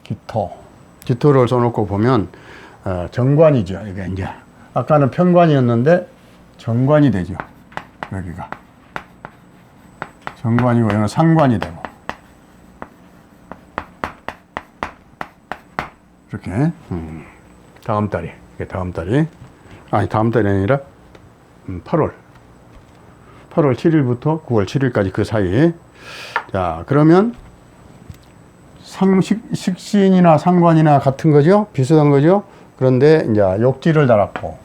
기토. 기토를 써놓고 보면 정관이죠. 이게 이제 아까는 편관이었는데 정관이 되죠. 여기가 정관이고 여기는 상관이 되고 이렇게. 다음 달이, 이게 다음 달이 아니 다음 달이 아니라 8월 7일부터 9월 7일까지 그 사이. 자, 그러면 식신이나 상관이나 같은 거죠? 비슷한 거죠? 그런데 이제 욕지를 달았고,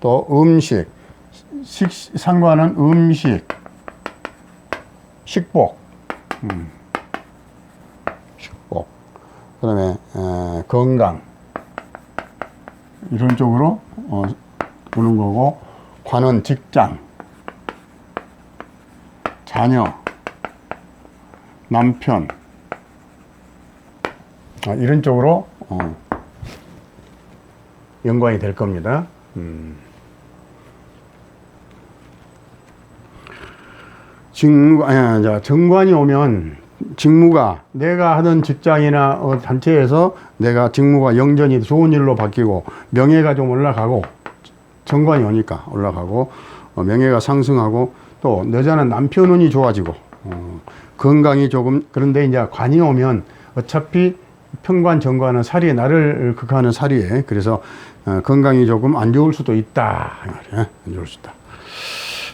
또 음식, 상관은 음식, 식복, 식복, 그 다음에 건강, 이런 쪽으로 보는 거고, 관은 직장, 자녀, 남편, 이런 쪽으로 연관이 될 겁니다. 정관이 오면 직무가 내가 하던 직장이나 단체에서 내가 직무가 영전이 좋은 일로 바뀌고 명예가 좀 올라가고, 정관이 오니까 올라가고 명예가 상승하고, 또 여자는 남편 운이 좋아지고 건강이 조금. 그런데 이제 관이 오면 어차피 편관 정관은 사리에, 나를 극하는 사리에, 그래서 건강이 조금 안 좋을 수도 있다, 안 좋을 수 있다.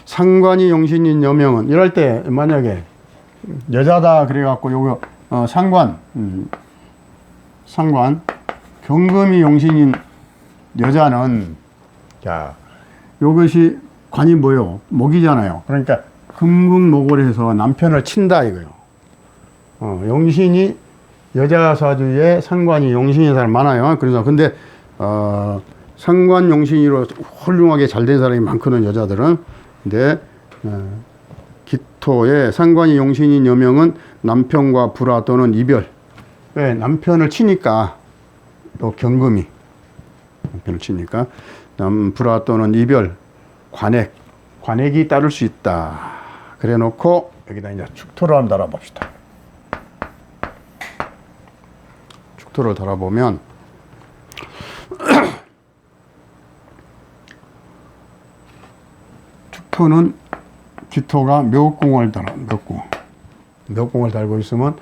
상관이 용신인 여명은, 이럴 때 만약에 여자다 그래갖고 요거 상관 경금이 용신인 여자는, 자, 요것이 관이 뭐요? 목이잖아요. 그러니까 금극목을 해서 남편을 친다 이거요. 용신이 여자 사주에 상관이 용신인 사람 많아요. 그래서 근데 상관 용신으로 훌륭하게 잘 된 사람이 많거든, 여자들은. 근데 기토에 상관이 용신인 여명은 남편과 불화 또는 이별. 왜? 남편을 치니까, 또 경금이 남편을 치니까 불화 또는 이별, 관액이 따를 수 있다. 그래 놓고 여기다 이제 축토를 한번 달아봅시다. 축토를 달아보면 축토는 기토가 묘공을 달고 있으면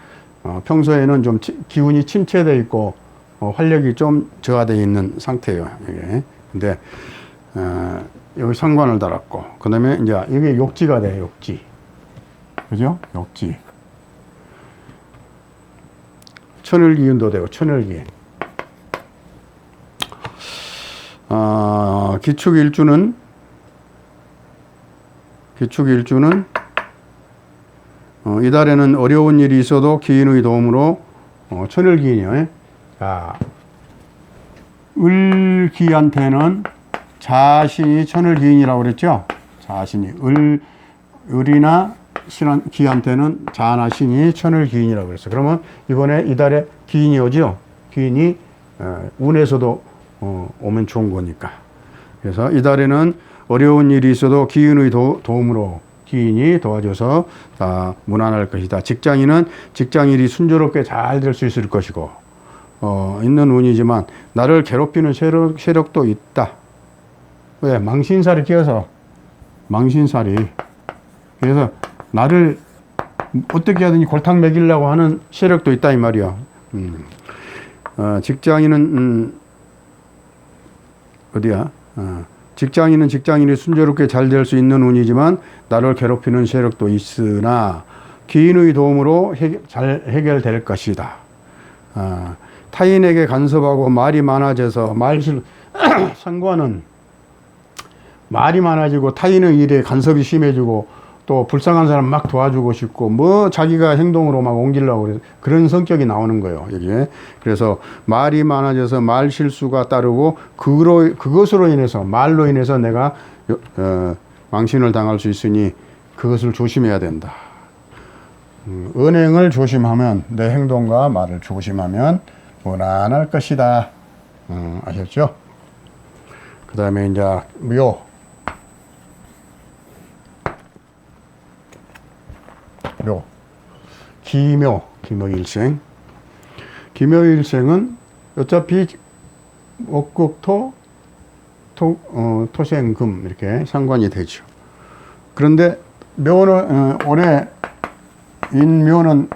평소에는 좀 기운이 침체되어 있고 활력이 좀 저하되어 있는 상태예요. 이게. 근데 여기 상관을 달았고, 그 다음에 이제 이게 욕지가 돼요. 욕지, 그죠? 욕지. 천을기운도 되고, 천을기. 기축일주는 이달에는 어려운 일이 있어도 기인의 도움으로 천을기인이요. 자, 을기한테는 자신이 천을기인이라고 그랬죠. 자신이 을이나 기한테는 자나 신이 천을기인이라고 그랬어. 그러면 이번에 이달에 기인이 오죠. 기인이 운에서도 오면 좋은 거니까. 그래서 이달에는 어려운 일이 있어도 기인의 도움으로 기인이 도와줘서 무난할 것이다. 직장인은 직장일이 순조롭게 잘 될 수 있을 것이고, 있는 운이지만 나를 괴롭히는 세력도 있다. 왜? 망신살이 끼어서, 망신살이. 그래서 나를 어떻게 하든지 골탕 먹이려고 하는 세력도 있다 이 말이야. 직장인은 어디야? 직장인은 직장인이 순조롭게 잘 될 수 있는 운이지만 나를 괴롭히는 세력도 있으나 기인의 도움으로 잘 해결될 것이다. 타인에게 간섭하고 말이 많아져서 상관은 말이 많아지고 타인의 일에 간섭이 심해지고 또 불쌍한 사람 막 도와주고 싶고 뭐 자기가 행동으로 막 옮기려고 그래서 그런 성격이 나오는 거예요, 여기에. 그래서 말이 많아져서 말 실수가 따르고 그것으로 인해서, 말로 인해서 내가 망신을 당할 수 있으니 그것을 조심해야 된다. 은행을 조심하면, 내 행동과 말을 조심하면 무난할 것이다. 아셨죠? 그 다음에 이제 묘. 기묘일생. 김효일생은 어차피 목극토, 토생금 이렇게 상관이 되죠. 그런데 묘는 올해 인묘는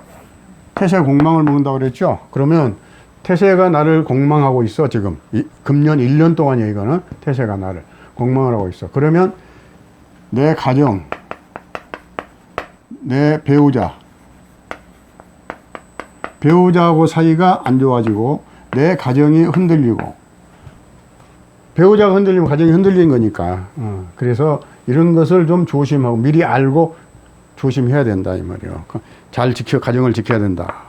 태세 공망을 먹는다고 그랬죠. 그러면 태세가 나를 공망하고 있어. 지금 금년 1년 동안이야. 이거는 태세가 나를 공망을 하고 있어. 그러면 내 가정, 내 배우자하고 사이가 안 좋아지고 내 가정이 흔들리고, 배우자가 흔들리면 가정이 흔들리는 거니까. 그래서 이런 것을 좀 조심하고 미리 알고 조심해야 된다 이 말이에요. 가정을 지켜야 된다.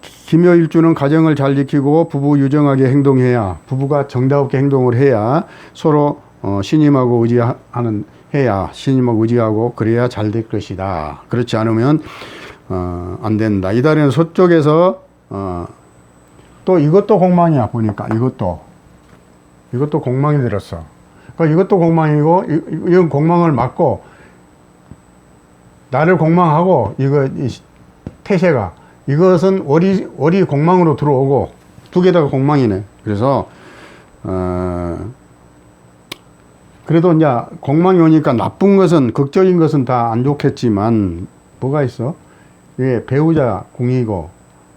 김효일주는 가정을 잘 지키고 부부 유정하게 행동해야, 부부가 정다롭게 행동을 해야 서로 신임하고 신임하고 의지하고 그래야 잘 될 것이다. 그렇지 않으면 안 된다. 이달에는 서쪽에서 또 이것도 공망이야. 보니까 이것도 공망이 들었어. 그러니까 이것도 공망이고 이건 공망을 맞고 나를 공망하고 태세가 이것은 월이 공망으로 들어오고 두 개 다가 공망이네. 그래서 그래도 이제 공망이 오니까 나쁜 것은, 극적인 것은 다 안 좋겠지만 뭐가 있어? 이게 배우자 공이고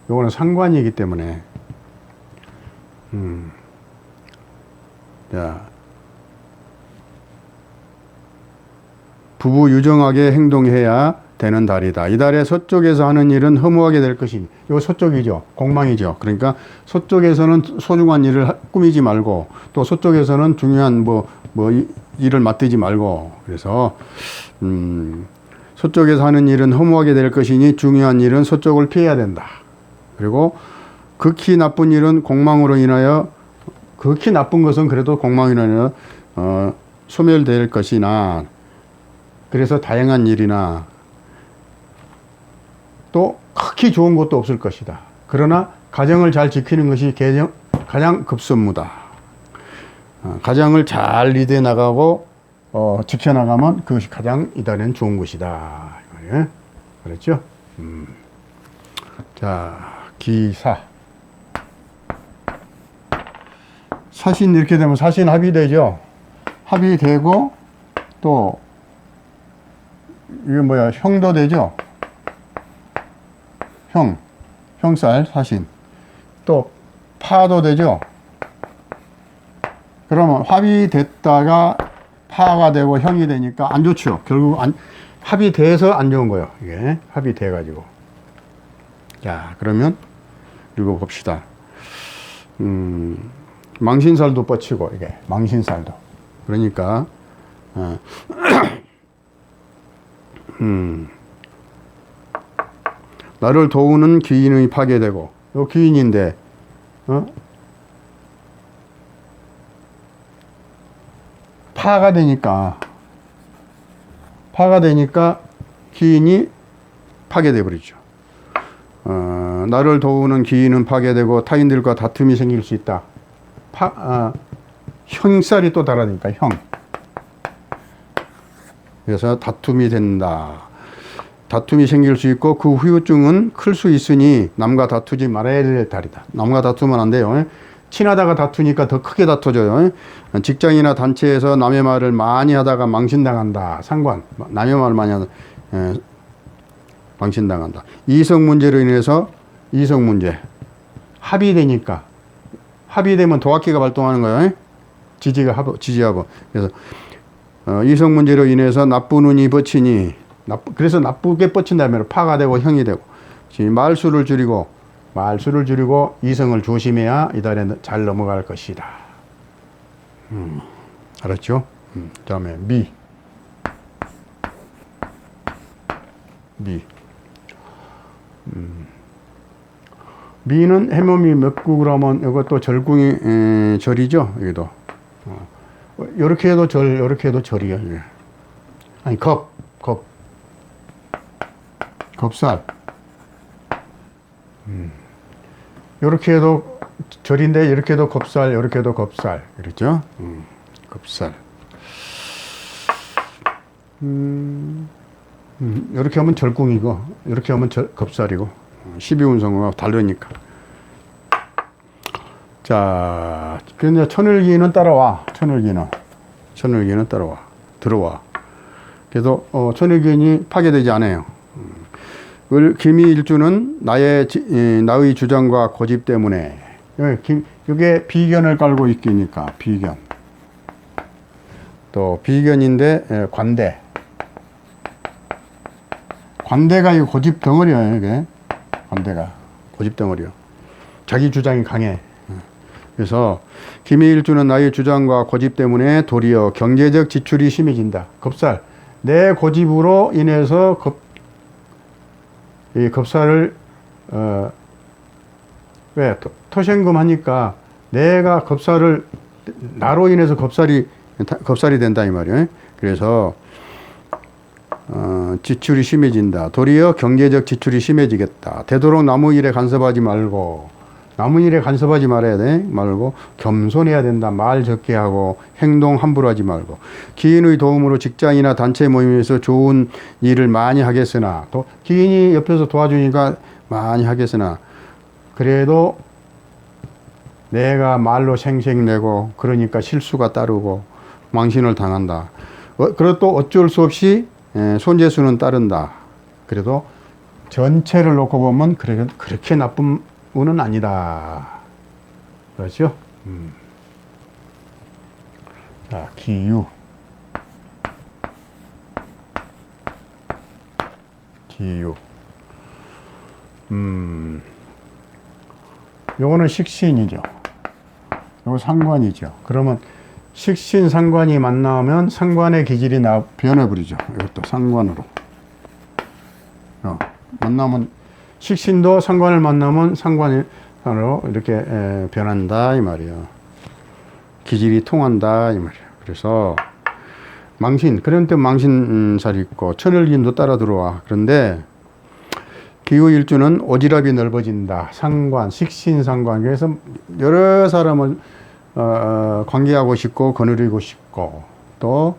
요거는 상관이기 때문에 자, 부부 유정하게 행동해야 되는 달이다. 이 달에 서쪽에서 하는 일은 허무하게 될 것이니, 이거 서쪽이죠. 공망이죠. 그러니까 서쪽에서는 소중한 일을 꾸미지 말고, 또 서쪽에서는 중요한 일을 맡기지 말고, 그래서 서쪽에서 하는 일은 허무하게 될 것이니 중요한 일은 서쪽을 피해야 된다. 그리고 극히 나쁜 일은 공망으로 인하여, 극히 나쁜 것은 그래도 공망으로 인하여 소멸될 것이나, 그래서 다양한 일이나 또 극히 좋은 것도 없을 것이다. 그러나 가정을 잘 지키는 것이 가장 급선무다. 가정을 잘 리드해 나가고 지켜나가면 그것이 가장 이달에는 좋은 것이다. 그렇죠? 자, 기사. 사신 이렇게 되면 사신 합의되죠. 합의되고 또 이게 뭐야, 형도 되죠. 형살 사신. 또 파도 되죠. 그러면 합의됐다가 파가 되고 형이 되니까 안 좋죠. 결국 합의돼서 안 좋은 거예요. 이게 합의돼 가지고. 자, 그러면 읽어봅시다. 망신살도 뻗치고, 이게 망신살도. 그러니까 나를 도우는 귀인이 파괴되고, 요 귀인인데 파가 되니까 귀인이 파괴돼 버리죠. 나를 도우는 귀인은 파괴되고 타인들과 다툼이 생길 수 있다. 형살이 또 달아니까 형. 그래서 다툼이 된다. 다툼이 생길 수 있고 그 후유증은 클 수 있으니 남과 다투지 말아야 될 달이다. 남과 다투면 안 돼요. 친하다가 다투니까 더 크게 다투져요. 직장이나 단체에서 남의 말을 많이 하다가 망신당한다. 남의 말을 많이 하다 망신당한다. 이성 문제로 인해서, 이성 문제 합의되니까, 합의되면 도학기가 발동하는 거예요. 지지하고. 그래서 이성 문제로 인해서 나쁜 운이 뻗치니, 그래서 나쁘게 뻗친다면 파가 되고 형이 되고, 말수를 줄이고 이성을 조심해야 이달에 잘 넘어갈 것이다. 알았죠? 그 다음에 미는 해몸이 몇 구 그러면 이것도 절궁이 절이죠. 여기도 요렇게 해도 요렇게 해도 절이야. 이게. 아니 겁살. 요렇게 해도 절인데 이렇게 해도 겁살, 요렇게 해도 겁살. 그렇죠? 겁살. 요렇게 하면 절궁이고, 요렇게 하면 겁살이고. 12운성과 다르니까. 자, 그런데 천을기는 따라와. 천을기는 따라와. 들어와. 그래서 천을기인이 파괴되지 않아요. 기미일주는 나의 주장과 고집 때문에 이게 비견을 깔고 있기니까 비견. 또 비견인데 관대가 이 고집 덩어리예요. 이게 관대가 고집 덩어리요. 자기 주장이 강해. 그래서 기미일주는 나의 주장과 고집 때문에 도리어 경제적 지출이 심해진다. 겁살. 내 고집으로 인해서 이 겁살을 왜 토생금 하니까 내가 겁살을 나로 인해서 겁살이 된다 이 말이에요. 그래서 지출이 심해진다. 도리어 경제적 지출이 심해지겠다. 되도록 남의 일에 간섭하지 말고 말아야 돼. 말고 겸손해야 된다. 말 적게 하고 행동 함부로 하지 말고 기인의 도움으로 직장이나 단체 모임에서 좋은 일을 많이 하겠으나 또 기인이 옆에서 도와주니까 많이 하겠으나 그래도 내가 말로 생색내고 그러니까 실수가 따르고 망신을 당한다. 그리고 또 어쩔 수 없이 손재수는 따른다. 그래도 전체를 놓고 보면 그렇게 나쁜 운은 아니다. 그렇죠? 자, 기유. 요거는 식신이죠. 요거 상관이죠. 그러면 식신 상관이 만나면 상관의 기질이 변해버리죠. 이것도 상관으로. 만나면 식신도 상관을 만나면 상관으로 이렇게 변한다 이 말이에요. 기질이 통한다 이 말이에요. 그래서 망신, 그런 때 망신살이 있고 천을기인도 따라 들어와. 그런데 기후일주는 오지랖이 넓어진다. 상관, 식신상관. 그래서 여러 사람을 관계하고 싶고 거느리고 싶고 또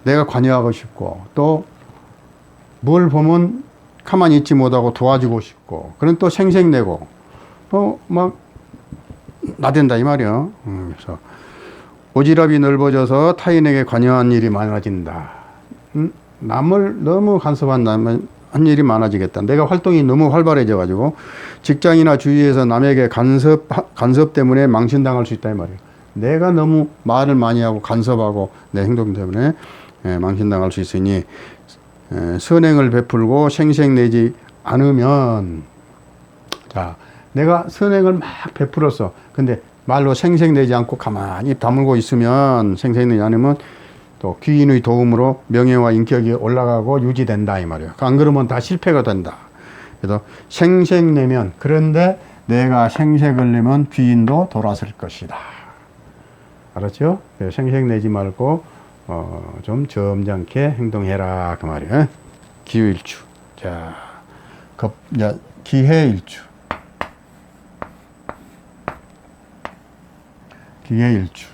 내가 관여하고 싶고 또 뭘 보면 가만히 있지 못하고 도와주고 싶고 그런 또 생색내고 또 막 나댄다 이 말이야. 그래서 오지랖이 넓어져서 타인에게 관여한 일이 많아진다. 남을 너무 간섭한 일이 많아지겠다. 내가 활동이 너무 활발해져 가지고 직장이나 주위에서 남에게 간섭 때문에 망신당할 수 있다 이 말이야. 내가 너무 말을 많이 하고 간섭하고 내 행동 때문에 망신당할 수 있으니 선행을 베풀고 생색내지 않으면, 자, 내가 선행을 막 베풀었어. 근데 말로 생색내지 않고 가만히 다물고 있으면, 생색내지 않으면 또 귀인의 도움으로 명예와 인격이 올라가고 유지된다 이 말이에요. 안 그러면 다 실패가 된다. 그래서 생색내면, 그런데 내가 생색을 내면 귀인도 돌아설 것이다. 알았죠? 생색내지 말고 좀 점잖게 행동해라 그 말이에요. 기후일주. 자, 기해일주. 기해일주.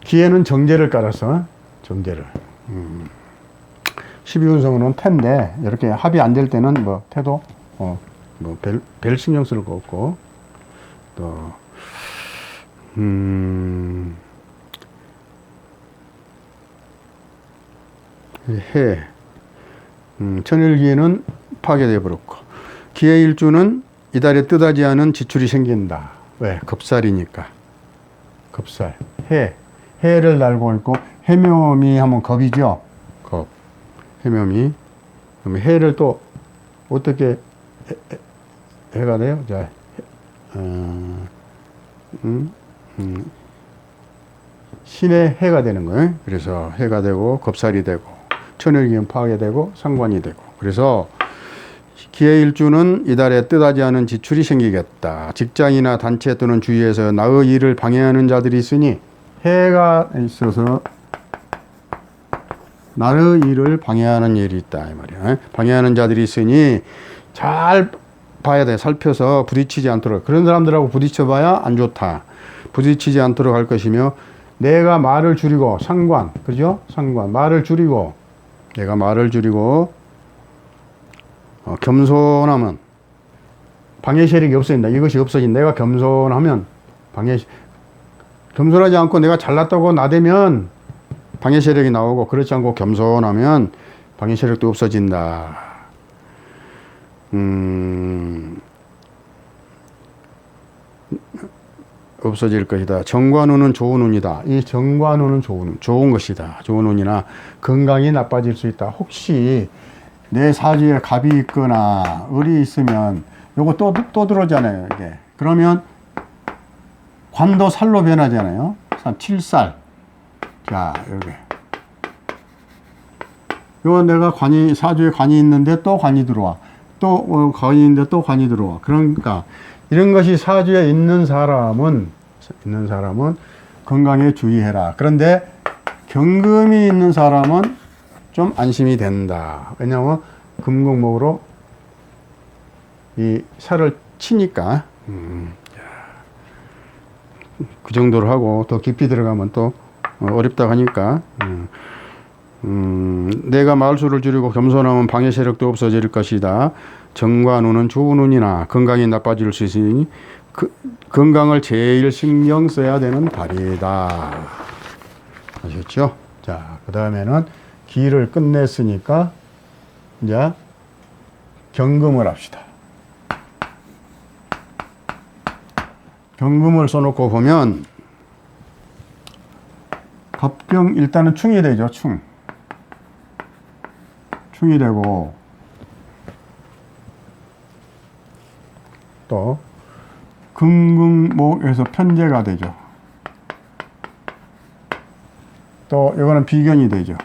기해는 정제를 깔아서 정제를. 12운성으로는 태인데 이렇게 합이 안 될 때는 뭐 태도 별 신경 쓸 거 없고 또 해 천일기에는 파괴되어 버렸고 기해일주는 이달에 뜻하지 않은 지출이 생긴다. 왜? 겁살이니까. 겁살. 해를 달고 있고 해묘미 하면 겁이죠. 겁. 해묘미. 그럼 해를 또 어떻게 해가 돼요? 자, 신의 해가 되는 거예요. 그래서 해가 되고 겁살이 되고 천일기는 파괴되고 상관이 되고. 그래서 기해일주는 이달에 뜻하지 않은 지출이 생기겠다. 직장이나 단체 또는 주위에서 나의 일을 방해하는 자들이 있으니, 해가 있어서 나의 일을 방해하는 일이 있다 이 말이야. 방해하는 자들이 있으니 잘 봐야 돼. 살펴서 부딪히지 않도록. 그런 사람들하고 부딪혀봐야 안 좋다. 부딪히지 않도록 할 것이며, 내가 말을 줄이고 상관, 그죠? 상관 말을 줄이고 내가 말을 줄이고 겸손하면 방해 세력이 없어진다. 이것이 없어진다. 내가 겸손하면 겸손하지 않고 내가 잘났다고 나대면 방해 세력이 나오고, 그렇지 않고 겸손하면 방해 세력도 없어진다. 없어질 것이다. 정관운은 좋은 운이다. 이 정관운은 좋은 것이다. 좋은 운이나 건강이 나빠질 수 있다. 혹시 내 사주에 갑이 있거나 을이 있으면 요거 또 들어오잖아요. 이게. 그러면 관도 살로 변하잖아요. 7살. 자, 여기. 요 내가 사주에 관이 있는데 또 관이 들어와. 또 관이 있는데 또 관이 들어와. 그러니까 이런 것이 사주에 있는 사람은 건강에 주의해라. 그런데 경금이 있는 사람은 좀 안심이 된다. 왜냐하면 금공목으로 이 살을 치니까. 그 정도로 하고 더 깊이 들어가면 또 어렵다 하니까. 내가 말수를 줄이고 겸손하면 방해 세력도 없어질 것이다. 정관운은 좋은 운이나 건강이 나빠질 수 있으니 건강을 제일 신경 써야 되는 달이다. 아셨죠? 자, 그 다음에는 기를 끝냈으니까 이제 경금을 합시다. 경금을 써놓고 보면 갑경 일단은 충이 되죠. 충이 되고, 또 금금목에서 편제가 되죠. 또 이거는 비견이 되죠.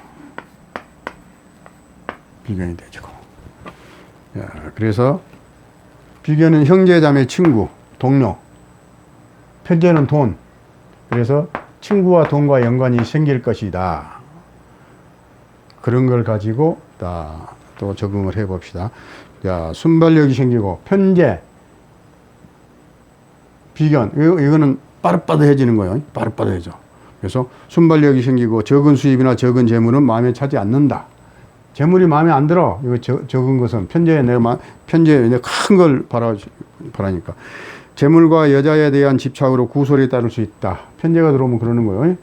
그래서 비견은 형제자매 친구, 동료, 편제는 돈. 그래서 친구와 돈과 연관이 생길 것이다. 그런 걸 가지고 또 적응을 해 봅시다. 자, 순발력이 생기고, 편제, 비견, 이거는 빠릇빠릇해지는 거예요. 빠릇빠릇해져. 그래서 순발력이 생기고, 적은 수입이나 적은 재물은 마음에 차지 않는다. 재물이 마음에 안 들어. 이거 적은 것은 편제에 내가 큰 걸 바라니까. 재물과 여자에 대한 집착으로 구설이 따를 수 있다. 편제가 들어오면 그러는 거예요.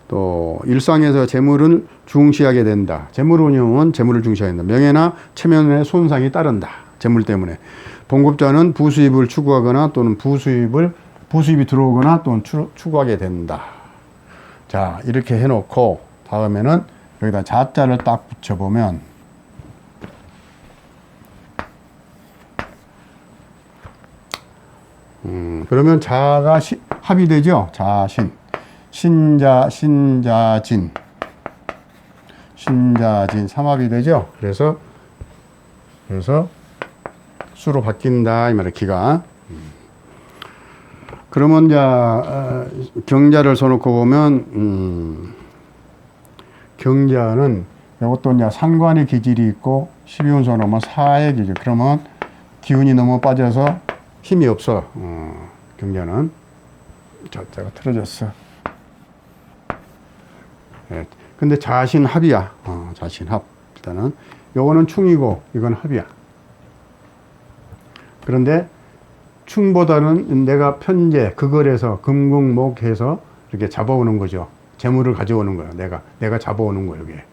또 일상에서 재물을 중시하게 된다. 재물 운용은 재물을 중시하게 된다. 명예나 체면에 손상이 따른다. 재물 때문에. 봉급자는 부수입을 추구하거나 또는 부수입이 들어오거나 또는 추구하게 된다. 자, 이렇게 해놓고 다음에는 여기다 자자를 딱 붙여보면, 그러면 자가 합이 되죠. 자신, 신자진 삼합이 되죠. 그래서 수로 바뀐다 이 말이에요. 기가. 그러면 이제 경자를 써놓고 보면 경자는 이것도 이제 상관의 기질이 있고 12운 써놓으면 사의 기질. 그러면 기운이 너무 빠져서 힘이 없어. 경자는. 자자가 틀어졌어. 네. 근데 자신합이야. 자신합. 일단은 요거는 충이고 이건 합이야. 그런데 충보다는 내가 편제, 극을해서 금국목해서 이렇게 잡아오는 거죠. 재물을 가져오는 거예요. 내가 잡아오는 거예요. 이게.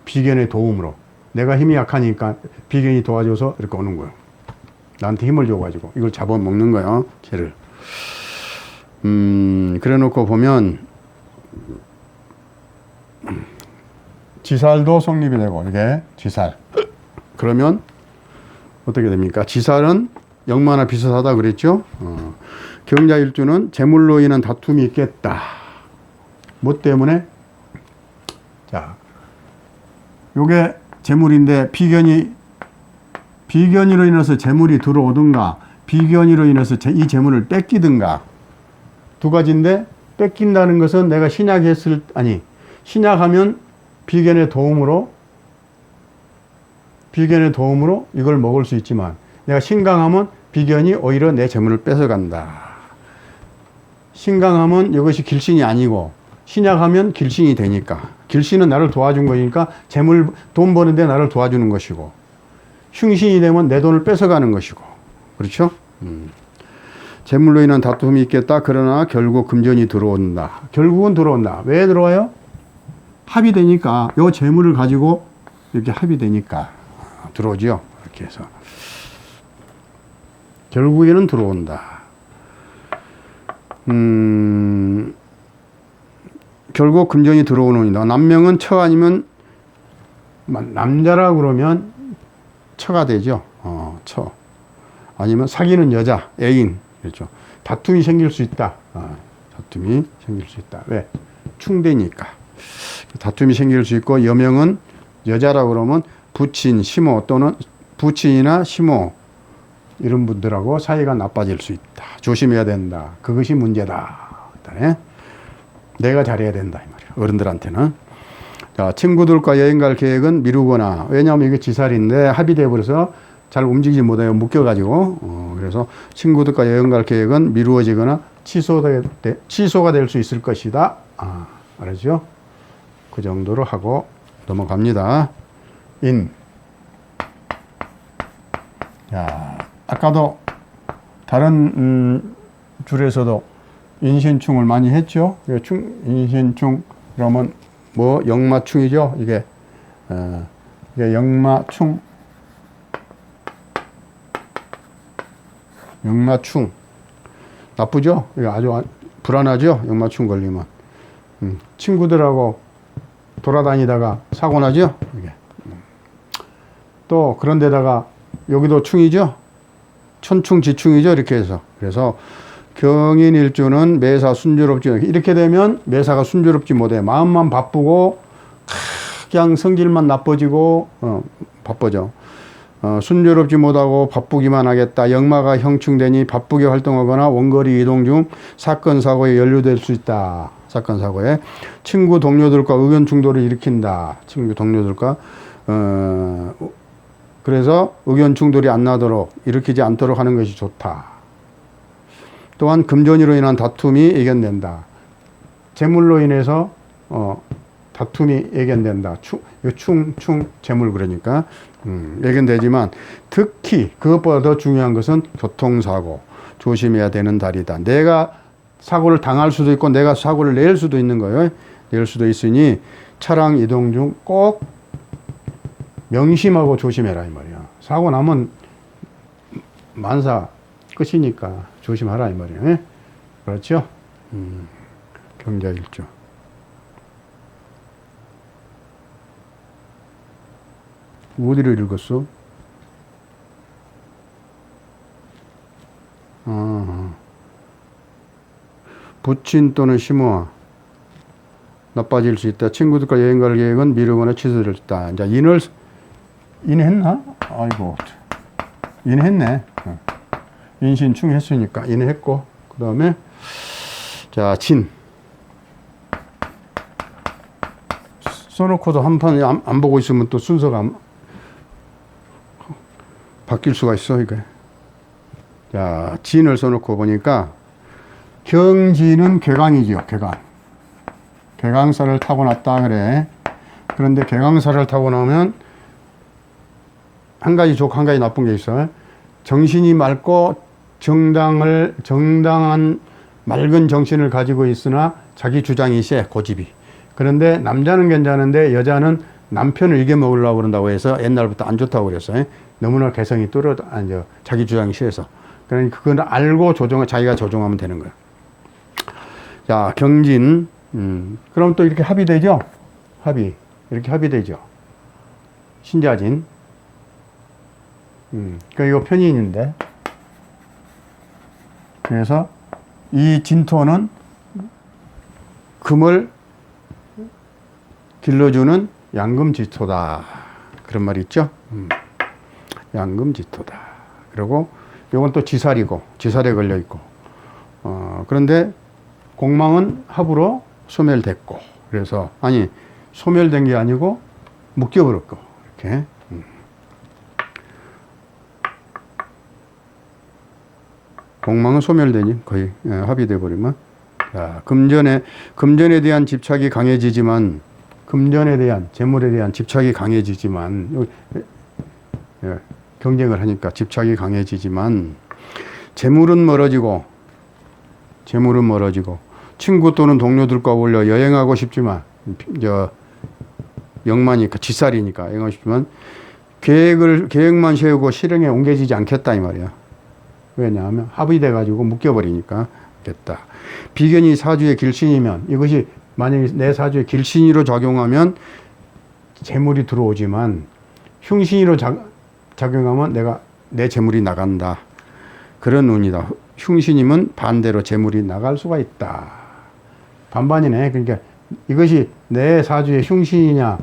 비견의 도움으로. 내가 힘이 약하니까 비견이 도와줘서 이렇게 오는 거예요. 나한테 힘을 줘가지고 이걸 잡아먹는 거예요. 쟤를. 그래 놓고 보면 지살도 성립이 되고, 이게 지살. 그러면 어떻게 됩니까? 지살은 역마나 비슷하다 그랬죠? 경자일주는 재물로 인한 다툼이 있겠다. 뭐 때문에? 자, 요게 재물인데 비견이로 인해서 재물이 들어오든가, 비견이로 인해서 이 재물을 뺏기든가. 두 가지인데, 뺏긴다는 것은 내가 신약하면 비견의 도움으로 이걸 먹을 수 있지만, 내가 신강하면 비견이 오히려 내 재물을 뺏어간다. 신강하면 이것이 길신이 아니고 신약하면 길신이 되니까. 길신은 나를 도와준 거니까 재물, 돈 버는데 나를 도와주는 것이고, 흉신이 되면 내 돈을 뺏어가는 것이고. 그렇죠? 재물로 인한 다툼이 있겠다. 그러나 결국 금전이 들어온다. 결국은 들어온다. 왜 들어와요? 합의되니까. 요 재물을 가지고 이렇게 합의되니까 들어오죠. 이렇게 해서. 결국에는 들어온다. 결국 금전이 들어오는이다. 남명은 처 아니면 남자라 그러면 처가 되죠. 처. 아니면 사귀는 여자, 애인. 그렇죠. 다툼이 생길 수 있다. 다툼이 생길 수 있다. 왜? 충되니까. 다툼이 생길 수 있고, 여명은 여자라 그러면 부친, 시모 또는 부친이나 시모 이런 분들하고 사이가 나빠질 수 있다. 조심해야 된다. 그것이 문제다. 일단에 내가 잘해야 된다 이 말이야. 어른들한테는. 자, 친구들과 여행 갈 계획은 미루거나, 왜냐하면 이게 지살인데 합의돼 버려서 잘 움직이지 못해요. 묶여가지고. 그래서 친구들과 여행 갈 계획은 미루어지거나 취소가 될 수 있을 것이다. 알았죠? 그 정도로 하고 넘어갑니다. 자, 아까도 다른 줄에서도 인신충을 많이 했죠. 인신충 그러면 뭐 역마충이죠. 이게 역마충. 역마충 나쁘죠? 이거 아주 불안하죠? 역마충 걸리면. 친구들하고 돌아다니다가 사고 나죠? 이게. 또 그런 데다가 여기도 충이죠? 천충 지충이죠? 이렇게 해서. 그래서 경인일주는 매사 순조롭지, 이렇게 되면 매사가 순조롭지 못해. 마음만 바쁘고 그냥 성질만 나빠지고 바빠져. 순조롭지 못하고 바쁘기만 하겠다. 역마가 형충되니 바쁘게 활동하거나 원거리 이동 중 사건 사고에 연루될 수 있다. 사건 사고에. 친구 동료들과 의견 충돌을 일으킨다. 친구 동료들과 그래서 의견 충돌이 안 나도록, 일으키지 않도록 하는 것이 좋다. 또한 금전으로 인한 다툼이 예견된다. 재물로 인해서 다툼이 예견된다. 충, 재물 그러니까 예견되지만 특히 그것보다 더 중요한 것은 교통사고. 조심해야 되는 달이다. 내가 사고를 당할 수도 있고 내가 사고를 낼 수도 있는 거예요. 낼 수도 있으니 차량 이동 중 꼭 명심하고 조심해라 이 말이야. 사고 나면 만사 끝이니까 조심하라 이 말이에요. 그렇죠? 경자일주. 어디를 읽었어? 부친 또는 시모아 나빠질 수 있다. 친구들과 여행 갈 계획은 미루거나 취소될 수 있다. 이제 인했나? 아이고, 인했네. 인신충 했으니까 인했고, 그 다음에 자, 진. 써놓고도 한 판 안 보고 있으면 또 순서가 바뀔 수가 있어, 이게. 자, 진을 써놓고 보니까 경진은 괴강이죠, 괴강. 괴강사를 타고났다 그래. 그런데 괴강사를 타고나면 한 가지 좋고 한 가지 나쁜 게 있어. 정신이 맑고 정당한 맑은 정신을 가지고 있으나 자기 주장이 세, 고집이. 그런데 남자는 괜찮은데 여자는 남편을 이겨먹으려고 그런다고 해서 옛날부터 안 좋다고 그랬어요. 너무나 개성이 자기 주장이 세서. 그러니까 그건 알고 자기가 조종하면 되는 거야. 자, 경진. 그럼 또 이렇게 합의되죠? 이렇게 합의되죠. 신자진. 그러니까 이거 편인인데. 그래서 이 진토는 금을 길러주는 양금지토다. 그런 말이 있죠? 양금지토다. 그리고 이건 또 지살이고, 지살에 걸려 있고. 그런데 공망은 합으로 소멸됐고. 그래서, 소멸된 게 아니고 묶여버렸고. 이렇게. 공망은 소멸되니 거의 합의돼 버리면. 자, 금전에 대한 집착이 강해지지만, 금전에 대한, 재물에 대한 집착이 강해지지만, 예, 경쟁을 하니까 집착이 강해지지만, 재물은 멀어지고, 친구 또는 동료들과 어울려 여행하고 싶지만, 영만이 지살이니까 여행하고 싶지만, 계획만 세우고 실행에 옮겨지지 않겠다, 이 말이야. 왜냐하면 합의돼 가지고 묶여버리니까 됐다. 비견이 사주의 길신이면, 이것이 만약에 내 사주의 길신이로 작용하면 재물이 들어오지만, 흉신이로 작용하면 내 재물이 나간다. 그런 운이다. 흉신이면 반대로 재물이 나갈 수가 있다. 반반이네. 그러니까 이것이 내 사주의 흉신이냐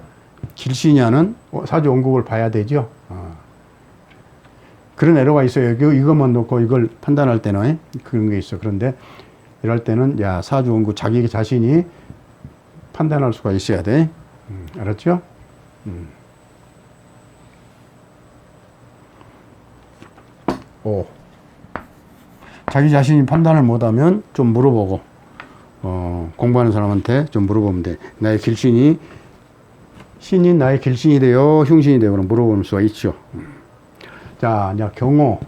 길신이냐는 사주 원국을 봐야 되죠. 그런 애로가 있어요. 이것만 놓고 이걸 판단할 때는 그런 게 있어. 그런데 이럴 때는 사주 원국 자기 자신이 판단할 수가 있어야 돼. 알았죠? 오. 자기 자신이 판단을 못하면 좀 물어보고, 공부하는 사람한테 좀 물어보면 돼. 나의 길신이, 신이 나의 길신이 돼요? 흉신이 돼요? 그럼 물어볼 수가 있죠. 자, 이제 경호.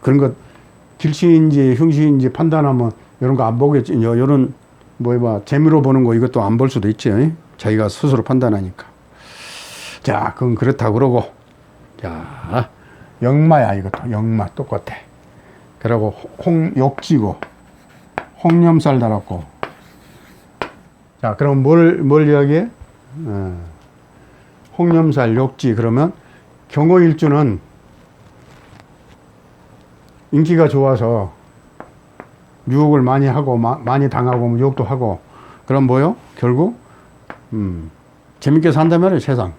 그런 것, 길신인지 흉신인지 판단하면 이런 거 안 보겠지. 이런, 재미로 보는 거 이것도 안 볼 수도 있지. 자기가 스스로 판단하니까. 자, 그건 그렇다고 그러고. 자, 역마야, 이것도. 역마, 똑같아. 그러고, 욕지고, 홍념살 달았고. 자, 그럼 뭘 이야기해? 홍념살, 욕지, 그러면 경호일주는 인기가 좋아서 유혹을 많이 하고, 많이 당하고, 유혹도 하고, 그럼 뭐요? 결국, 재밌게 산단 말이에요, 세상.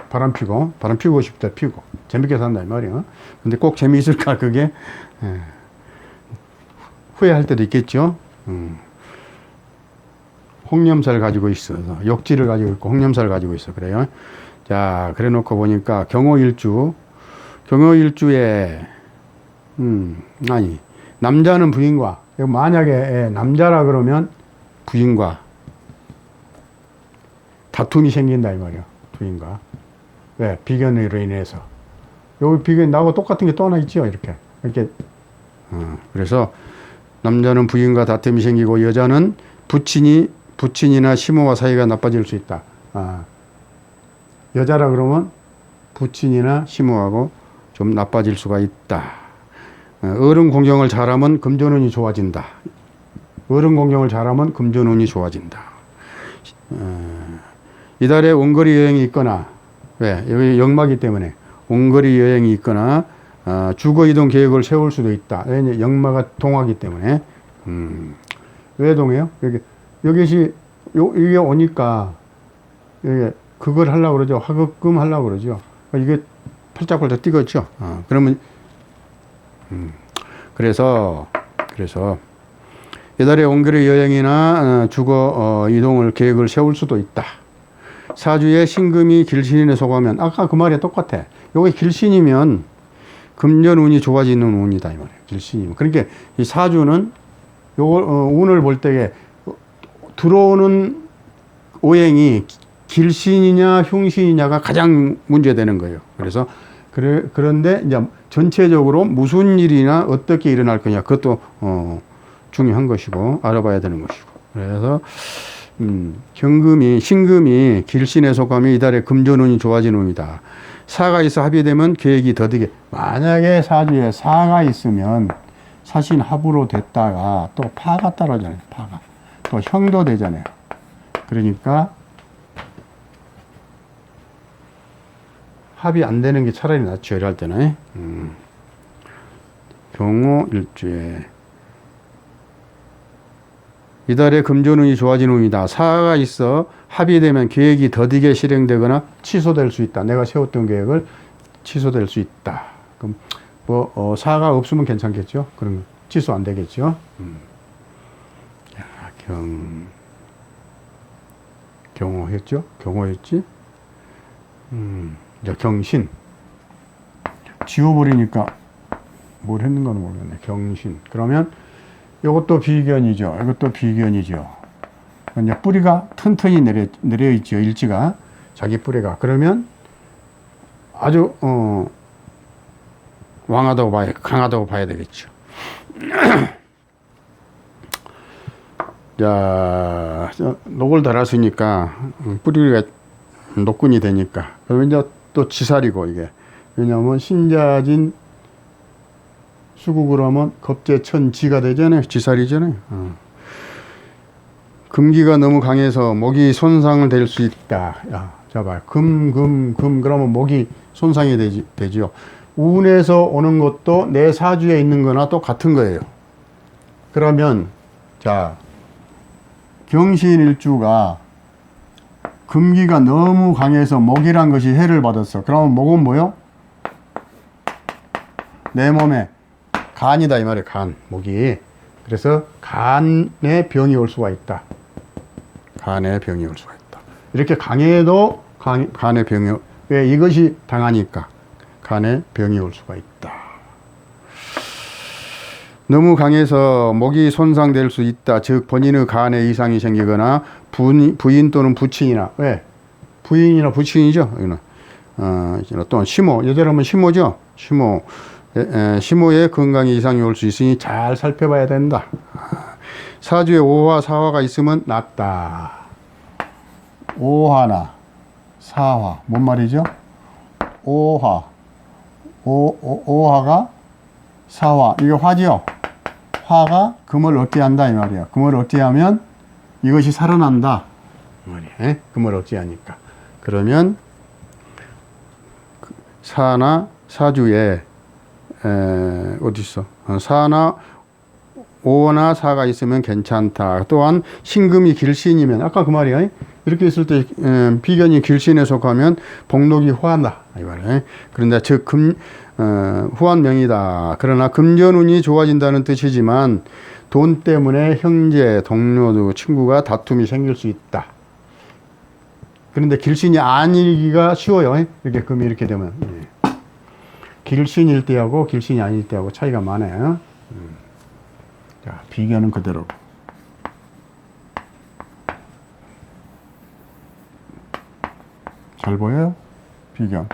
바람 피우고 싶다, 피우고. 재밌게 산다, 이 말이야. 근데 꼭 재미있을까, 그게? 후회할 때도 있겠죠? 홍념살 가지고 있어서, 욕지를 가지고 있고, 홍념살 가지고 있어. 그래요. 자, 그래 놓고 보니까, 경호일주에, 남자는 부인과, 만약에 남자라 그러면 부인과 다툼이 생긴다, 이 말이야. 부인과. 왜? 비견으로 인해서. 여기 비견 나하고 똑같은 게 또 하나 있죠, 이렇게. 그래서 남자는 부인과 다툼이 생기고 여자는 부친이나 시모와 사이가 나빠질 수 있다. 여자라 그러면 부친이나 시모하고 좀 나빠질 수가 있다. 어른 공경을 잘하면 금전운이 좋아진다. 어른 공경을 잘하면 금전운이 좋아진다. 이달에 원거리 여행이 있거나, 왜? 여기 역마기 때문에 원거리 여행이 있거나, 주거 이동 계획을 세울 수도 있다. 왜냐, 역마가 동하기 때문에. 왜 동해요? 이게 오니까, 그걸 하려고 그러죠. 화급금 하려고 그러죠. 이게 팔짝팔짝 뛰겠죠. 그러면, 그래서, 이달에 원거리 여행이나 주거 이동을 계획을 세울 수도 있다. 사주에 신금이 길신인에 속하면, 아까 그 말이 똑같아. 요게 길신이면 금전운이 좋아지는 운이다, 이 말이에요. 길신이면. 그러니까 이 사주는 요걸, 운을 볼 때에 들어오는 오행이 길신이냐 흉신이냐가 가장 문제되는 거예요. 그래서, 그런데 이제 전체적으로 무슨 일이나 어떻게 일어날 거냐, 그것도, 중요한 것이고, 알아봐야 되는 것이고. 그래서, 신금이 길신에 속하면 이달에 금전운이 좋아지는 운이다. 사가 있어 합의되면 계획이 더디게. 만약에 사주에 사가 있으면 사신 합으로 됐다가 또 파가 떨어져요. 파가. 또 형도 되잖아요. 그러니까 합이 안 되는 게 차라리 낫죠. 이럴 때는. 경호일주에 이달에 금전운이 좋아지는 운이다. 사가 있어 합의되면 계획이 더디게 실행되거나 취소될 수 있다. 내가 세웠던 계획을 취소될 수 있다. 그럼 사가 없으면 괜찮겠죠? 그럼 취소 안 되겠죠? 경호했죠? 경호했지? 이제 경신. 지워버리니까 뭘 했는가는 모르겠네. 경신. 그러면 이것도 비견이죠. 이것도 비견이죠. 이제 뿌리가 튼튼히 내려 있죠. 일지가. 자기 뿌리가. 그러면 아주 강하다고 봐야 되겠죠. 자, 녹을 달았으니까 뿌리가 녹근이 되니까. 그러면 이제 또 지살이고 이게. 왜냐하면 신자진 수국으로 하면 겁재천지가 되잖아요. 지살이잖아요. 금기가 너무 강해서 목이 손상을 될 수 있다. 야, 자 봐. 금 그러면 목이 손상이 되지요. 운에서 오는 것도 내 사주에 있는 거나 똑같은 거예요. 그러면 자, 경신일주가 금기가 너무 강해서 목이란 것이 해를 받았어. 그러면 목은 뭐요? 내 몸에 간이다 이 말이에요. 간, 목이. 그래서 간에 병이 올 수가 있다. 간에 병이 올 수가 있다. 이렇게 강해도 간에 병이, 왜? 이것이 당하니까 간에 병이 올 수가 있다. 너무 강해서 목이 손상될 수 있다. 즉 본인의 간에 이상이 생기거나 부인 또는 부친이나, 왜? 부인이나 부친이죠. 또 시모, 여자라면 시모죠. 시모의 건강에 이상이 올 수 있으니 잘 살펴봐야 된다. 사주에 오화, 사화가 있으면 낫다. 오화나 사화, 뭔 말이죠? 오화, 오화가 사화, 이게 화지요. 화가 금을 억제한다 이 말이야. 금을 억제하면 이것이 살아난다 이 말이야. 금을 억제하니까. 그러면 사나 사주에 어디 있어? 사나 오나 사가 있으면 괜찮다. 또한 신금이 길신이면, 아까 그 말이야. 이렇게 있을 때 비견이 길신에 속하면 복록이 화한다 이 말이야. 그런데 즉 후한명이다. 그러나 금전운이 좋아진다는 뜻이지만 돈 때문에 형제, 동료, 친구가 다툼이 생길 수 있다. 그런데 길신이 아니기가 쉬워요. 이렇게 금이 이렇게 되면. 길신일 때하고 길신이 아닐 때하고 차이가 많아요. 자, 비견은 그대로. 잘 보여요? 비견.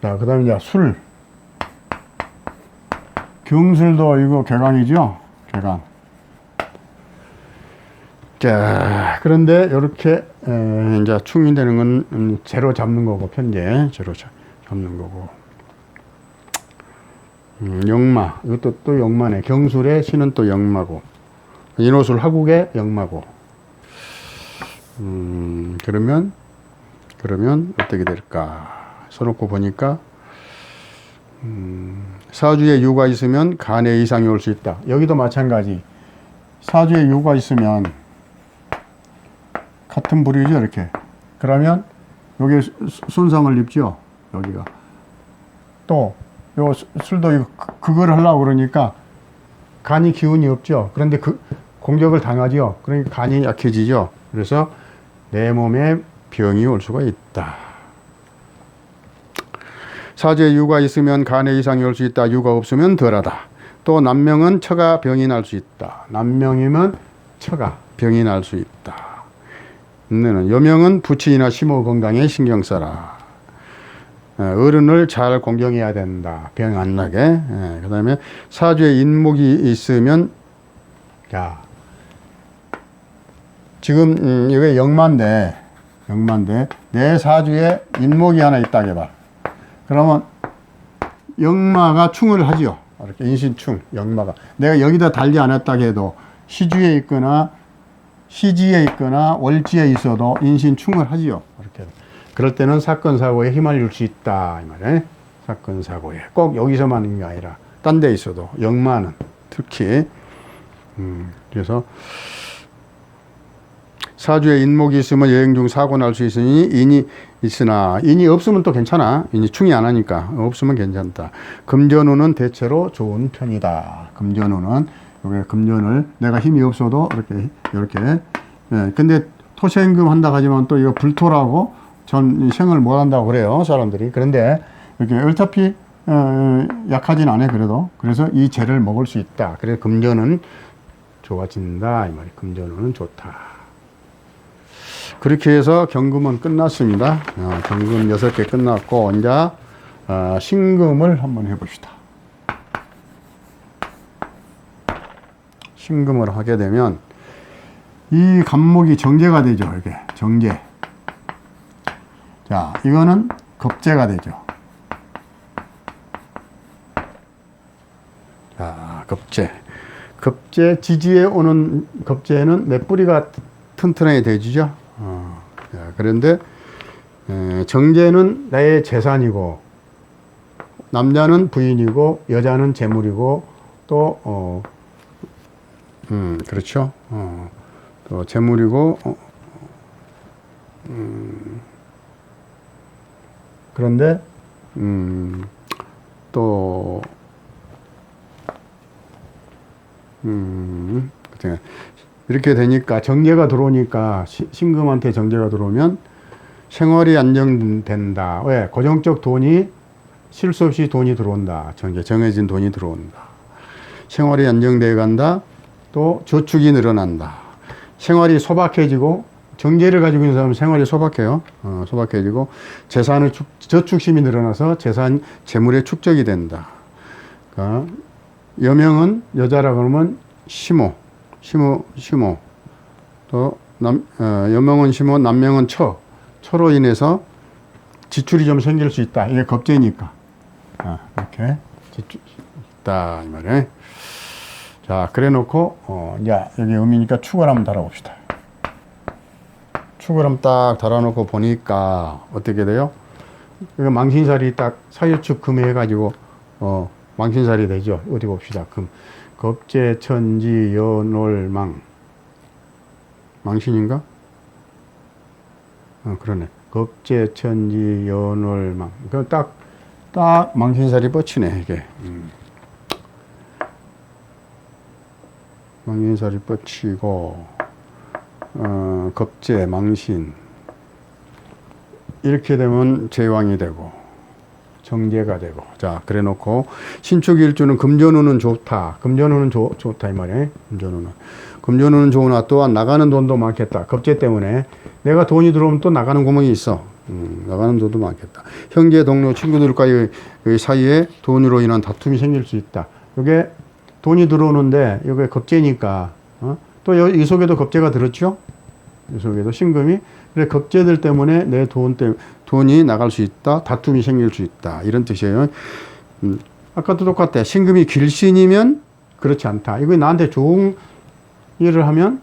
자, 그 다음에 이제 술. 경술도 이거 개강이죠? 개강. 자, 그런데 이렇게 이제 충인되는 건 제로 잡는 거고, 편제 제로 잡는 거고. 역마, 이것도 또 역마네. 경술의 신은 또 역마고, 인호술 하국의 역마고. 그러면 어떻게 될까? 써놓고 보니까 사주에 유가 있으면 간에 이상이 올 수 있다. 여기도 마찬가지. 사주에 유가 있으면 같은 부류죠, 이렇게. 그러면 여기 손상을 입죠, 여기가. 또 요 술도 이거 그걸 하려고 그러니까 간이 기운이 없죠. 그런데 그 공격을 당하죠. 그러니까 간이 약해지죠. 그래서 내 몸에 병이 올 수가 있다. 사주에 유가 있으면 간에 이상이 올 수 있다. 유가 없으면 덜하다. 또 남명은 처가 병이 날 수 있다. 남명이면 처가 병이 날 수 있다. 여명은 부친이나 시모 건강에 신경 써라. 어른을 잘 공경해야 된다. 병 안 나게. 그 다음에 사주에 인목이 있으면, 자, 지금 이게 역마인데 내 사주에 인목이 하나 있다 해봐. 그러면 역마가 충을 하지요. 이렇게 인신충, 역마가. 내가 여기다 달리 안 했다 해도 시주에 있거나 시지에 있거나 월지에 있어도 인신충을 하지요. 이렇게. 그럴 때는 사건 사고에 휘말릴 수 있다 이 말이에요. 사건 사고에 꼭 여기서만 있는 게 아니라 딴 데 있어도 역마는 특히 그래서 사주에 인목이 있으면 여행 중 사고 날 수 있으니 인이 있으나 인이 없으면 또 괜찮아. 인이 충이 안 하니까 없으면 괜찮다. 금전운은 대체로 좋은 편이다. 금전운은 여기 금전을 내가 힘이 없어도 이렇게 근데 토생금 한다 하지만 또 이거 불토라고 전 생을 못 한다고 그래요, 사람들이. 그런데 이렇게 어차피 약하진 않아요, 그래도. 그래서 이 재를 먹을 수 있다. 그래서 금전은 좋아진다 이 말이에요. 금전운은 좋다. 그렇게 해서 경금은 끝났습니다. 경금 6개 끝났고 이제 신금을 한번 해봅시다. 신금을 하게 되면 이 간목이 정제가 되죠. 이게 정제. 자, 이거는 겁재가 되죠. 자, 겁재. 겁재, 지지에 오는 겁재는 맷뿌리가 튼튼하게 되지죠. 자, 그런데 정제는 나의 재산이고 남자는 부인이고 여자는 재물이고 또 그렇죠. 또 재물이고 그런데 또 이렇게 되니까 정제가 들어오니까 신금한테 정제가 들어오면 생활이 안정된다. 왜? 고정적 돈이 실수 없이 돈이 들어온다. 정해진 돈이 들어온다. 생활이 안정되어 간다. 또 저축이 늘어난다. 생활이 소박해지고 정제를 가지고 있는 사람은 생활이 소박해요. 소박해지고 재산의 저축심이 늘어나서 재물의 축적이 된다. 그러니까 여명은 여자라 그러면 시모. 또 여명은 시모, 남명은 처로 인해서 지출이 좀 생길 수 있다. 이게 겁재니까. 이렇게 지출이 있다 이 말이에요. 자, 그래 놓고 이제 여기 음이니까 축을 한번 달아봅시다. 축을 한번 딱 달아놓고 보니까 어떻게 돼요? 이거 망신살이 딱 사유축 금해 해가지고 망신살이 되죠. 어디 봅시다. 금 겁재 천지 연월망 망신인가? 그러네. 겁재 천지 연월망. 그 딱 망신살이 뻗치네 이게. 망신살이 뻗치고 겁재 망신 이렇게 되면 제왕이 되고 정제가 되고. 자, 그래 놓고 신축일주는 금전운은 좋다. 금전운은 좋다 이 말이에요. 금전운은 좋으나 또한 나가는 돈도 많겠다. 겁재 때문에 내가 돈이 들어오면 또 나가는 구멍이 있어. 나가는 돈도 많겠다. 형제, 동료, 친구들과의 사이에 돈으로 인한 다툼이 생길 수 있다. 이게 돈이 들어오는데 이게 겁재니까 또 이 속에도 겁재가 들었죠. 이 속에도 신금이. 그래 겁재들 때문에 내 돈이 나갈 수 있다. 다툼이 생길 수 있다. 이런 뜻이에요. 아까도 똑같아. 신금이 길신이면 그렇지 않다. 이거 나한테 좋은 일을 하면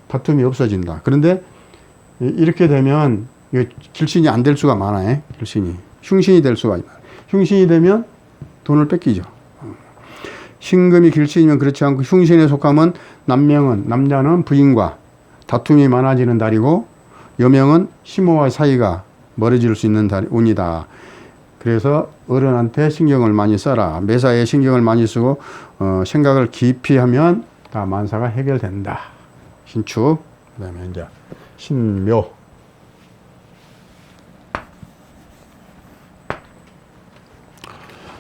다툼이 없어진다. 그런데 이렇게 되면 길신이 안 될 수가 많아요. 길신이. 흉신이 될 수가 있다. 흉신이 되면 돈을 뺏기죠. 신금이 길신이면 그렇지 않고 흉신에 속하면 남자는 부인과 다툼이 많아지는 달이고 여명은 시모와 사이가 멀어질 수 있는 운이다. 그래서 어른한테 신경을 많이 써라. 매사에 신경을 많이 쓰고 생각을 깊이 하면 다 만사가 해결된다. 신축. 그 다음에 이제 신묘.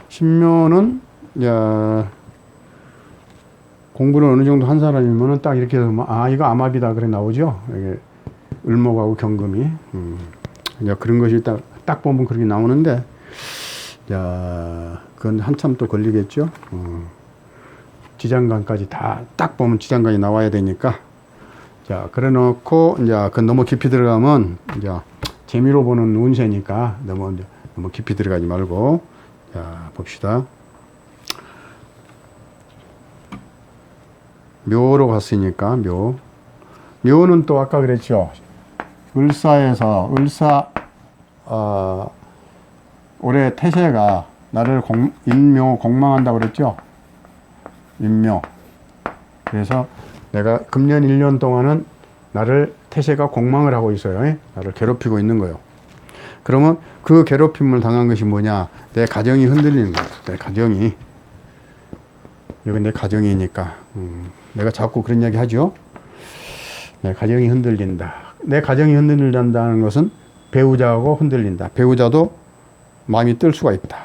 신묘는 공부를 어느 정도 한 사람이면은 딱 이렇게 해서 이거 암합이다 그래 나오죠. 이게 을목하고 경금이. 이제 그런 것이 딱 보면 그렇게 나오는데, 그건 한참 또 걸리겠죠. 지장간까지 다 딱 보면 지장간이 나와야 되니까. 자, 그래 놓고 이제 그 너무 깊이 들어가면 이제 재미로 보는 운세니까 너무 깊이 들어가지 말고. 자, 봅시다. 묘로 갔으니까 묘는 또 아까 그랬죠. 을사에서 올해 태세가 나를 인묘 공망한다고 그랬죠. 인묘. 그래서 내가 금년 1년 동안은 나를 태세가 공망을 하고 있어요. 나를 괴롭히고 있는 거예요. 그러면 그 괴롭힘을 당한 것이 뭐냐? 내 가정이 흔들리는 거예요. 내 가정이. 여기 내 가정이니까. 내가 자꾸 그런 이야기 하죠. 내 가정이 흔들린다. 내 가정이 흔들린다는 것은 배우자하고 흔들린다. 배우자도 마음이 뜰 수가 있다.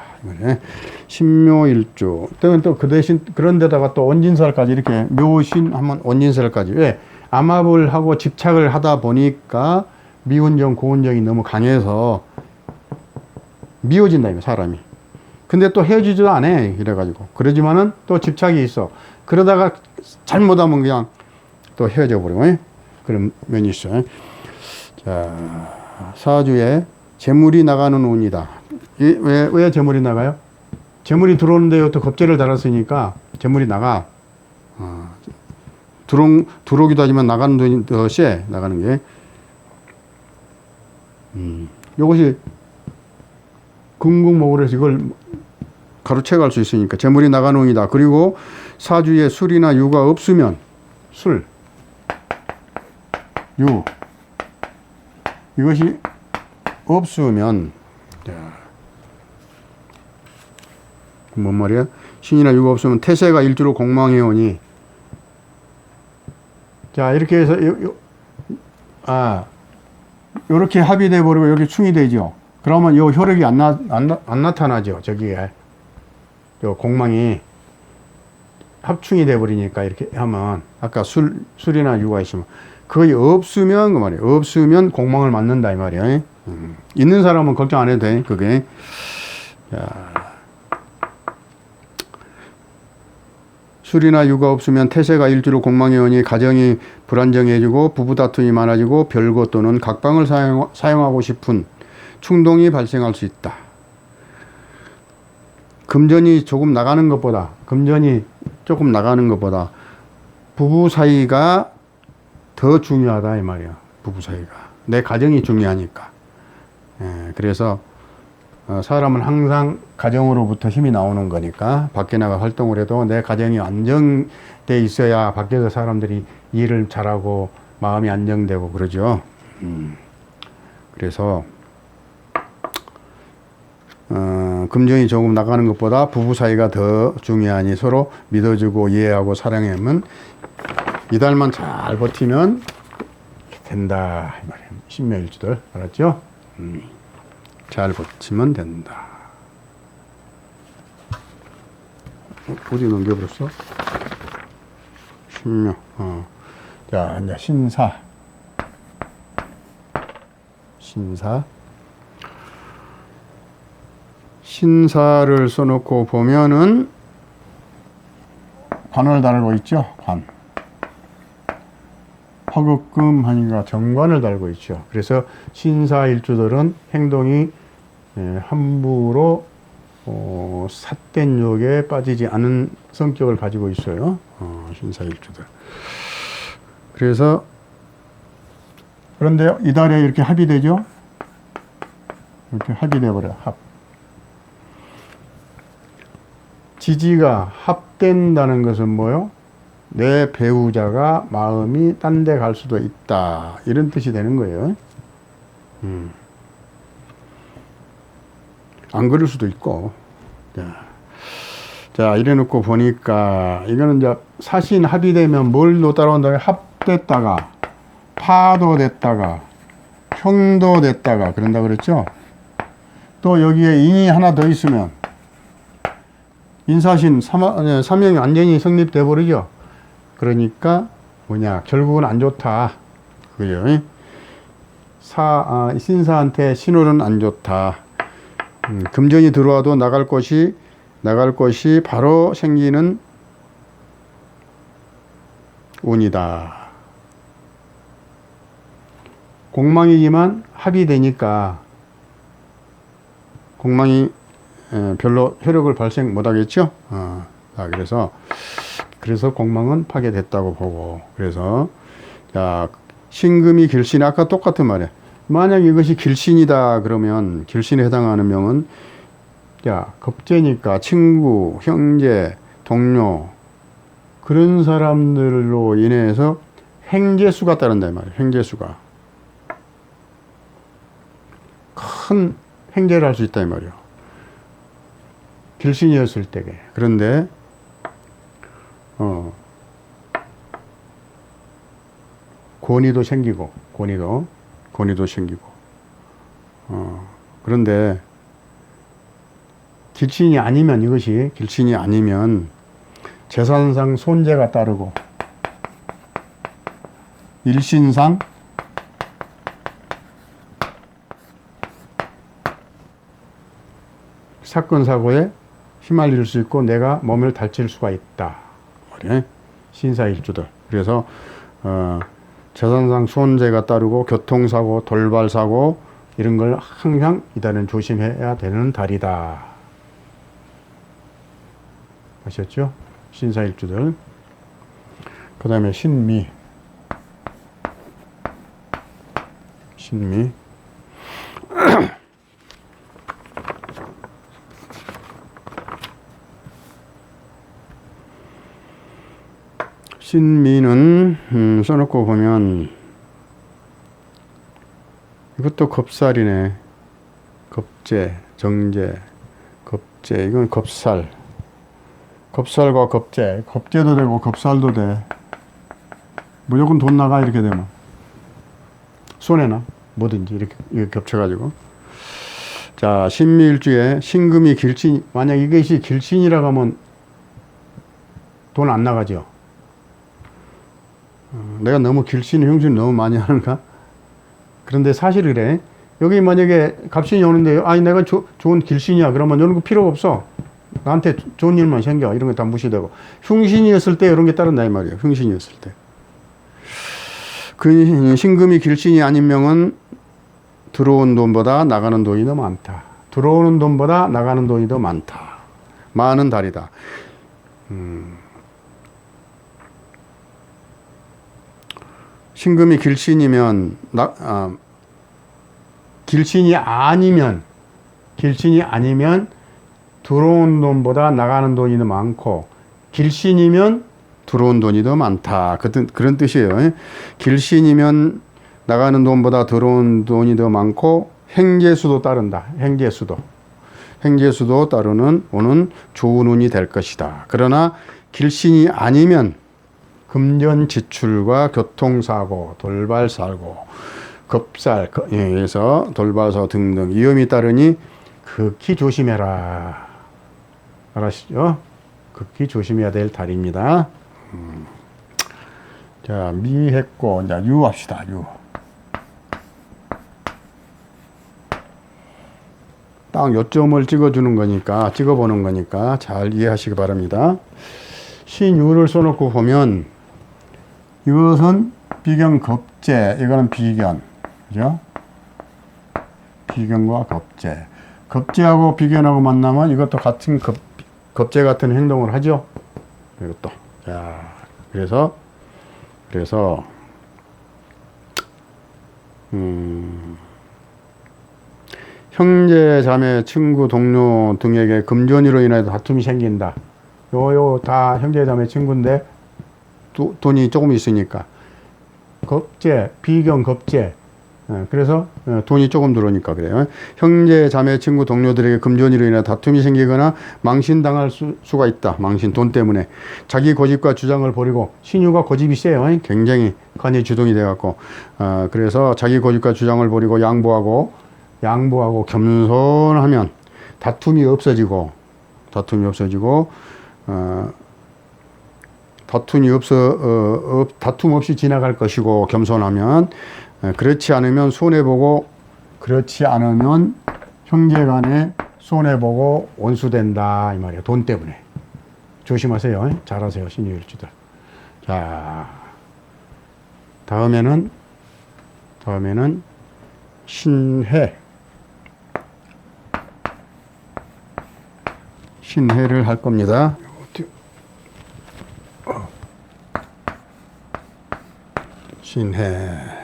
신묘일주. 또 그 대신 그런 데다가 또 원진설까지 이렇게 묘신 하면 원진설까지. 왜? 암합을 하고 집착을 하다 보니까 미운정, 고운정이 너무 강해서 미워진다, 사람이. 근데 또 헤어지지도 않아. 이래가지고. 그러지만은 또 집착이 있어. 그러다가 잘못하면 그냥 또 헤어져 버리고. 그런 면이 있어. 자, 사주에 재물이 나가는 운이다. 왜 재물이 나가요? 재물이 들어오는데 또 겁재를 달았으니까 재물이 나가. 들어오기도 하지만 나가는 돈이 더 세. 나가는 게. 요것이 금국목으로 이걸 가로채 갈 수 있으니까 재물이 나가는 운이다. 그리고 사주에 술이나 유가 없으면 술, 유 이것이 없으면 뭔 말이야? 신이나 유가 없으면 태세가 일주로 공망해 오니. 자, 이렇게 해서 요렇게 합의돼 버리고 여기 충이 되죠. 그러면 요 혈액이 안 나타나죠. 저기에 요 공망이 합충이 돼 버리니까 이렇게 하면 아까 술이나 유가 있으면 거의 없으면 그 말이에요. 없으면 공망을 맞는다 이 말이에요. 있는 사람은 걱정 안 해도 돼. 그게. 자, 술이나 유가 없으면 태세가 일주로 공망해 오니 가정이 불안정해지고 부부 다툼이 많아지고 별거 또는 각방을 사용하고 싶은 충동이 발생할 수 있다. 금전이 조금 나가는 것보다 부부 사이가 더 중요하다 이 말이야. 부부 사이가. 내 가정이 중요하니까. 그래서 사람은 항상 가정으로부터 힘이 나오는 거니까 밖에 나가 활동을 해도 내 가정이 안정돼 있어야 밖에서 사람들이 일을 잘하고 마음이 안정되고 그러죠. 그래서 금전이 조금 나가는 것보다 부부 사이가 더 중요하니 서로 믿어주고 이해하고 사랑하면 이달만 잘 버티면 된다 이 말이에요. 신묘일주들 알았죠? 잘 버티면 된다. 어디 넘겨버렸어? 신묘. 자, 이제 신사를 써놓고 보면은 관을 달고 있죠. 관. 화극금 하니까 정관을 달고 있죠. 그래서 신사일주들은 행동이 함부로 삿된 욕에 빠지지 않은 성격을 가지고 있어요. 신사일주들. 그래서 그런데 이달에 이렇게 합의되죠. 이렇게 합의돼 버려. 합. 지지가 합된다는 것은 뭐요? 내 배우자가 마음이 딴 데 갈 수도 있다. 이런 뜻이 되는 거예요. 안 그럴 수도 있고. 자, 이래 놓고 보니까 이거는 이제 사신 합의되면 뭘로 따라온다면 합됐다가 파도 됐다가 형도 됐다가 그런다 그랬죠. 또 여기에 인이 하나 더 있으면 인사신 삼형이 완전히 성립돼 버리죠. 그러니까 뭐냐 결국은 안 좋다. 그죠? 신사한테 신홀은 안 좋다. 금전이 들어와도 나갈 것이 바로 생기는 운이다. 공망이지만 합의되니까 공망이 별로 효력을 발생 못하겠죠. 그래서 공망은 파괴됐다고 보고, 그래서 자 신금이 길신, 아까 똑같은 말이야. 만약 이것이 길신이다 그러면 길신에 해당하는 명은 자 겁재니까 친구, 형제, 동료 그런 사람들로 인해서 횡재수가 따른다 이 말이야. 횡재수가 큰 횡재를 할 수 있다 이 말이야. 길신이었을 때게. 그런데 권위도 생기고 그런데 길신이 아니면, 이것이 길신이 아니면 재산상 손재가 따르고 일신상 사건 사고에 휘말릴 수 있고 내가 몸을 다칠 수가 있다. 그래? 신사일주들. 그래서 재산상 손재가 따르고 교통사고, 돌발사고 이런 걸 항상 이달은 조심해야 되는 달이다. 아셨죠? 신사일주들. 그 다음에 신미. 신미. 신미는 써놓고 보면 이것도 겁살이네. 겁재, 정재, 겁재. 이건 겁살. 겁살과 겁재. 겁재도 되고 겁살도 돼. 무조건 돈 나가 이렇게 되면. 손해나 뭐든지 이렇게 겹쳐가지고. 자, 신미일주에 신금이 길신. 만약 이것이 길신이라고 하면 돈 안 나가죠. 내가 너무 길신 형신 너무 많이 하는가? 그런데 사실 그래. 여기 만약에 갑신이 오는데 아니 내가 좋은 길신이야 그러면 이런 거 필요가 없어. 나한테 좋은 일만 생겨. 이런 거 다 무시되고. 흉신이었을 때 이런 게 따른다 이 말이에요. 흉신이었을 때. 그 신금이 길신이 아닌 명은 들어온 돈보다 나가는 돈이 더 많다. 들어오는 돈보다 나가는 돈이 더 많다. 많은 달이다. 신금이 길신이면 길신이 아니면 들어온 돈보다 나가는 돈이 더 많고 길신이면 들어온 돈이 더 많다. 그런 뜻이에요. 길신이면 나가는 돈보다 들어온 돈이 더 많고 행재수도 따른다. 행재수도 따르는 오는 좋은 운이 될 것이다. 그러나 길신이 아니면 금전 지출과 교통사고, 돌발사고, 급살에서 돌발사고 등등 위험이 따르니 극히 조심해라. 알았시죠? 극히 조심해야 될 달입니다. 자, 미 했고 이제 유 합시다. 유. 딱 요점을 찍어주는 거니까, 찍어보는 거니까 잘 이해하시기 바랍니다. 신유를 써놓고 보면 이것은 비견 겁재, 이거는 비견, 그죠? 비견과 겁재. 겁재하고 비견하고 만나면 이것도 같은 겁재 같은 행동을 하죠. 이것도. 자, 그래서 형제, 자매, 친구, 동료 등에게 금전으로 인해 다툼이 생긴다. 요요 다 형제, 자매, 친구인데 돈이 조금 있으니까 겁재, 비견, 겁재. 그래서 돈이 조금 들어오니까 그래요. 형제, 자매, 친구, 동료들에게 금전으로 인해 다툼이 생기거나 망신당할 수가 있다. 망신, 돈 때문에. 자기 고집과 주장을 버리고, 신유가 고집이 세요. 굉장히 간이 주동이 돼갖고. 그래서 자기 고집과 주장을 버리고 양보하고 겸손하면 다툼이 없어지고 다툼 없이 지나갈 것이고, 겸손하면. 그렇지 않으면 손해보고, 그렇지 않으면 형제간에 손해보고 원수된다 이 말이에요. 돈 때문에. 조심하세요. 잘하세요, 신유일주들. 자, 다음에는 신해를 할 겁니다. 신해.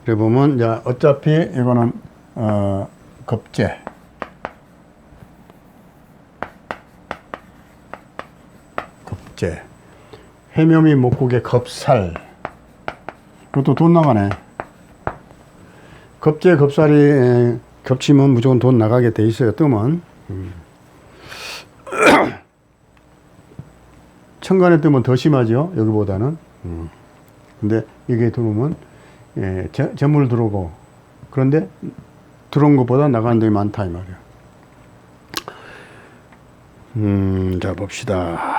그래 보면 이제 어차피 이거는 겁재. 해묘미 목국의 겁살. 그것도 돈 나가네. 겁재, 겁살이 겹치면 무조건 돈 나가게 돼 있어요. 뜨면. 천간에 뜨면 더 심하죠. 여기보다는. 근데 이게 들어오면 재물 들어오고, 그런데 들어온 것보다 나가는 돈이 많다 이 말이야. 자 봅시다.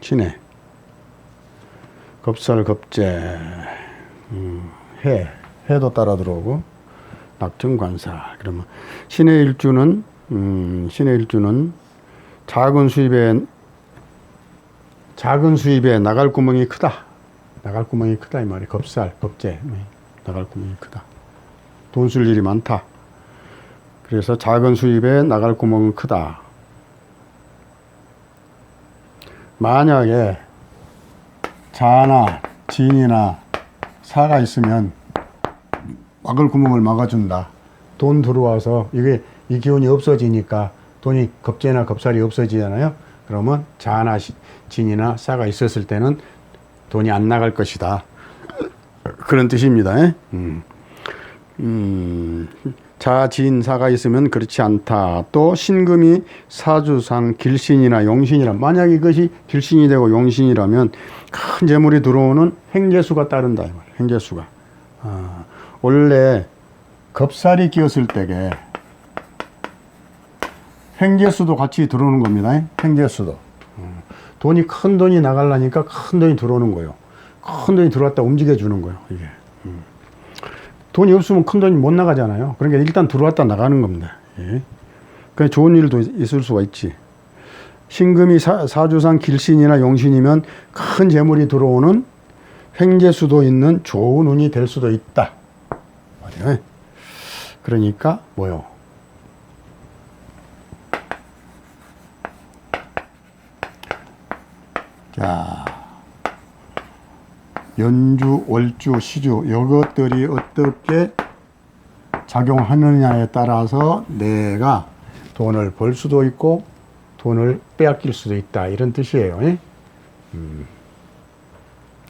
신해, 겁살, 겁재, 해도 따라 들어오고, 낙정, 관사. 그러면 신의 일주는 작은 수입에 나갈 구멍이 크다. 나갈 구멍이 크다 이 말이. 겁살, 겁재, 나갈 구멍이 크다. 돈 쓸 일이 많다. 그래서 작은 수입에 나갈 구멍은 크다. 만약에 자나 진이나 사가 있으면 막을 구멍을 막아준다. 돈 들어와서 이 기운이 없어지니까 돈이 겁재나 겁살이 없어지잖아요. 그러면 자나 진이나 사가 있었을 때는 돈이 안 나갈 것이다. 그런 뜻입니다. 자, 진, 사가 있으면 그렇지 않다. 또 신금이 사주상 길신이나 용신이라, 만약 이것이 길신이 되고 용신이라면 큰 재물이 들어오는 행재수가 따른다. 행재수가. 원래 겁살이 끼었을 때게 행재수도 같이 들어오는 겁니다. 행재수도. 돈이 큰 돈이 나가려니까 큰 돈이 들어오는 거예요. 큰 돈이 들어왔다 움직여 주는 거예요. 이게. 돈이 없으면 큰 돈이 못 나가잖아요. 그러니까 일단 들어왔다 나가는 겁니다. 예. 그러니까 좋은 일도 있을 수가 있지. 신금이 사주상 길신이나 용신이면 큰 재물이 들어오는 횡재수도 있는 좋은 운이 될 수도 있다. 맞아요. 그러니까 뭐요? 자, 연주, 월주, 시주 이것들이 어떻게 작용하느냐에 따라서 내가 돈을 벌 수도 있고 돈을 빼앗길 수도 있다 이런 뜻이에요.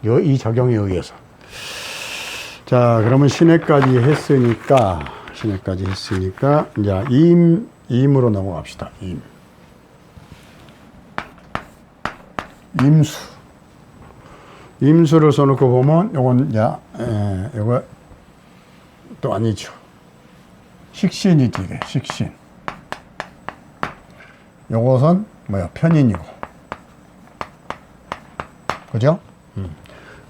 이 작용에 의해서. 자, 그러면 신해까지 했으니까 이제 임으로 넘어갑시다. 임수를 써놓고 보면 요건 이제 요거 또 아니죠. 식신이지 이게 식신. 요것은 뭐야 편인이고, 그죠?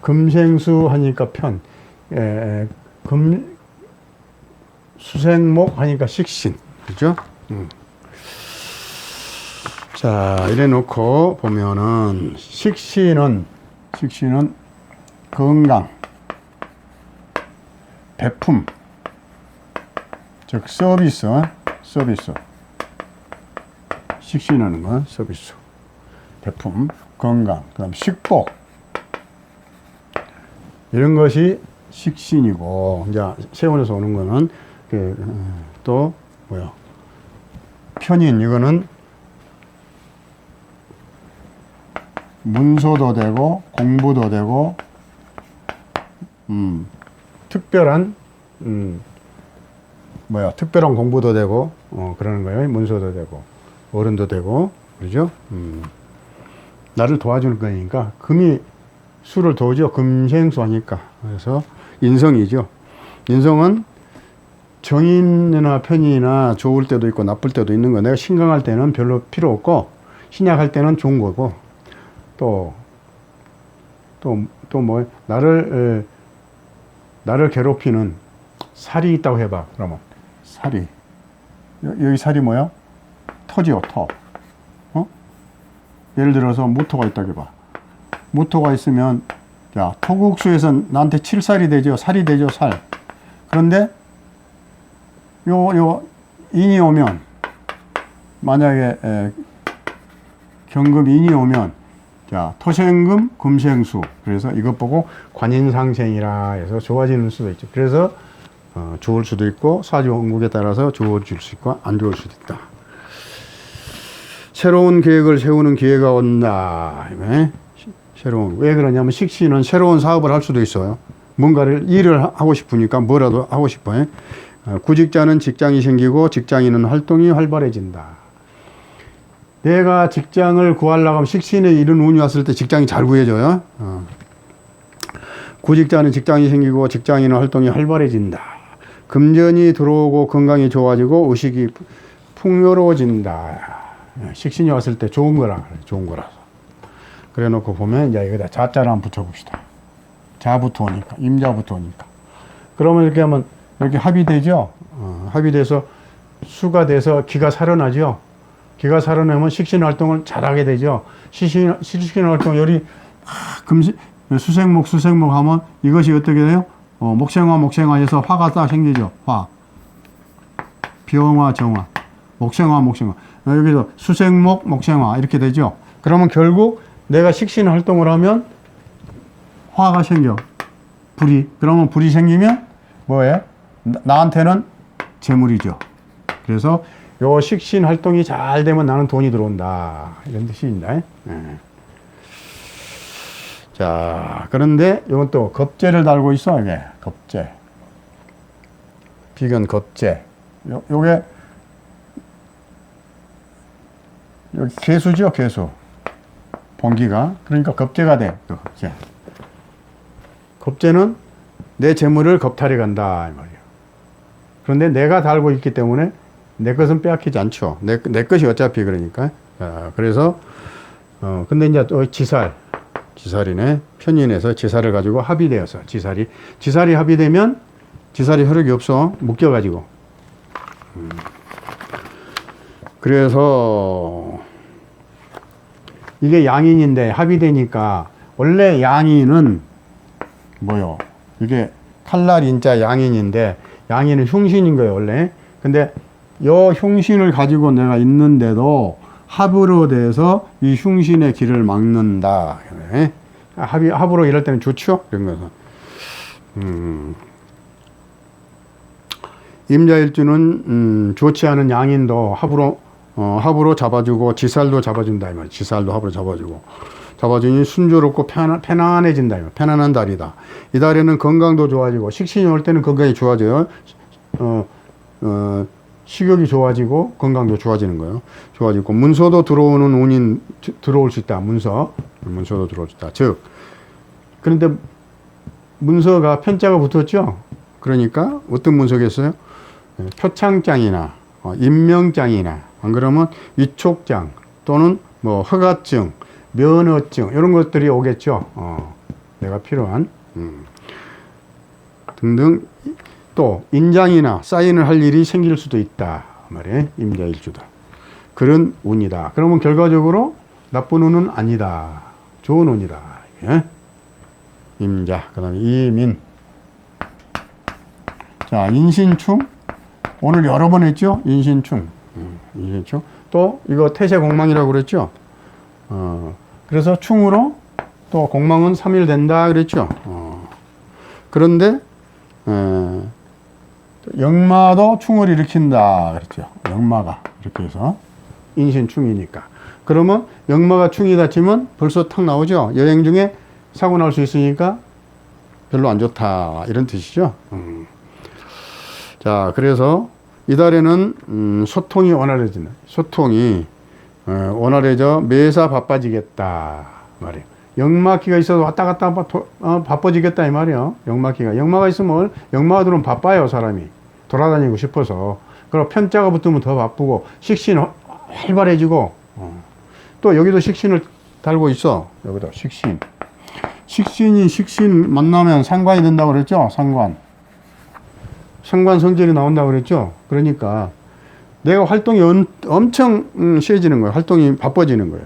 금생수 하니까 편, 수생목 하니까 식신, 그죠? 자, 이래 놓고 보면은 식신은 건강, 배품, 즉 서비스. 식신하는 건 서비스, 배품, 건강, 그다음 식복 이런 것이 식신이고, 이제 세원에서 오는 거는 또 뭐야 편인, 이거는 문서도 되고 공부도 되고 특별한 특별한 공부도 되고 그러는 거예요. 문서도 되고 어른도 되고, 그러죠? 나를 도와주는 거니까 금이 수를 도우죠. 금생수 하니까. 그래서 인성이죠. 인성은 정인이나 편인이나 좋을 때도 있고 나쁠 때도 있는 거. 내가 신강할 때는 별로 필요 없고 신약할 때는 좋은 거고, 또 뭐 나를 괴롭히는 살이 있다고 해봐. 그러면 살이, 여기 살이 뭐야? 터지요, 터. 예를 들어서 무토가 있다고 해봐. 무토가 있으면, 자, 토국수에서 나한테 칠살이 되죠. 살이 되죠, 살. 그런데 요 인이 오면, 만약에 경금 인이 오면, 자, 토생금, 금생수. 그래서 이것 보고 관인상생이라 해서 좋아지는 수도 있죠. 그래서 좋을 수도 있고 사주 원국에 따라서 좋아질 수 있고 안 좋을 수도 있다. 새로운 계획을 세우는 기회가 온다. 왜 그러냐면 식신은 새로운 사업을 할 수도 있어요. 뭔가를 일을 하고 싶으니까 뭐라도 하고 싶어요. 구직자는 직장이 생기고 직장인은 활동이 활발해진다. 내가 직장을 구하려고 하면 식신에 이런 운이 왔을 때 직장이 잘 구해져요. 구직자는 직장이 생기고 직장인의 활동이 활발해진다. 금전이 들어오고 건강이 좋아지고 의식이 풍요로워진다. 식신이 왔을 때 좋은 거라, 좋은 거라서. 그래 놓고 보면 이제 여기다 자자를 한번 붙여봅시다. 자부터 오니까, 임자부터 오니까. 그러면 이렇게 하면 이렇게 합의되죠? 합의돼서 수가 돼서 기가 살아나죠? 기가 살아나면 식신 활동을 잘하게 되죠? 식신 활동 열이 수생목 하면 이것이 어떻게 돼요? 목생화에서 화가 딱 생기죠? 화. 병화, 정화. 목생화. 여기서 수생목, 목생화 이렇게 되죠? 그러면 결국 내가 식신 활동을 하면 화가 생겨. 그러면 불이 생기면 뭐예요? 나한테는 재물이죠. 그래서 요 식신 활동이 잘 되면 나는 돈이 들어온다. 이런 뜻입니다. 자, 그런데 이건 또 겁재를 달고 있어. 이게 겁재. 비견 겁재. 요게 여기 개수죠, 개수. 본기가. 그러니까 겁재가 돼. 겁재. 겁재는 내 재물을 겁탈해 간다 이 말이야. 그런데 내가 달고 있기 때문에 내 것은 빼앗기지 않죠. 내 것이 어차피 그러니까. 그래서 근데 이제 또 지살이네. 편인에서 지살을 가지고 합의되어서 지살이 합의되면 지살이 혈육이 없어. 묶여가지고. 그래서 이게 양인인데 합의되니까 원래 양인은 뭐요? 이게 칼날인자 양인인데 양인은 흉신인 거예요, 원래. 근데 요 흉신을 가지고 내가 있는데도 합으로 돼서 이 흉신의 길을 막는다. 그래. 합으로 이럴 때는 좋죠? 이런 것은. 임자일주는 좋지 않은 양인도 합으로 잡아주고 지살도 잡아준다. 이 말이야. 지살도 합으로 잡아주니 순조롭고 편안해진다. 이 말이야. 편안한 달이다. 이 달에는 건강도 좋아지고 식신이 올 때는 건강이 좋아져요. 식욕이 좋아지고 건강도 좋아지는 거예요. 좋아지고 문서도 들어오는 운인 들어올 수 있다. 문서도 들어올 수 있다. 즉 그런데 문서가 편자가 붙었죠. 그러니까 어떤 문서겠어요? 표창장이나 임명장이나 안 그러면 위촉장 또는 뭐 허가증, 면허증 이런 것들이 오겠죠. 내가 필요한 등등. 또 인장이나 사인을 할 일이 생길 수도 있다 말이에요. 임자일주다. 그런 운이다. 그러면 결과적으로 나쁜 운은 아니다. 좋은 운이다. 예? 임자. 그 다음에 이민. 자, 인신충. 오늘 여러 번 했죠? 인신충. 인신충. 또 이거 태세공망이라고 그랬죠? 그래서 충으로 또 공망은 3일 된다 그랬죠? 그런데 역마도 충을 일으킨다 그랬죠. 역마가 이렇게 해서 인신충이니까. 그러면 역마가 충이다 치면 벌써 탁 나오죠. 여행 중에 사고 날 수 있으니까 별로 안 좋다 이런 뜻이죠. 자, 그래서 이달에는 소통이 원활해진다. 소통이 원활해져 매사 바빠지겠다 말이에요. 역마기가 있어도 왔다 갔다 바빠지겠다 이 말이에요. 역마가 있으면 역마가 들어오면 바빠요. 사람이 돌아다니고 싶어서. 그리고 편자가 붙으면 더 바쁘고 식신 활발해지고. 또 여기도 식신을 달고 있어. 여기도 식신 만나면 상관이 된다고 그랬죠. 상관 성질이 나온다고 그랬죠. 그러니까 내가 활동이 엄청 세지는 거예요. 활동이 바빠지는 거예요.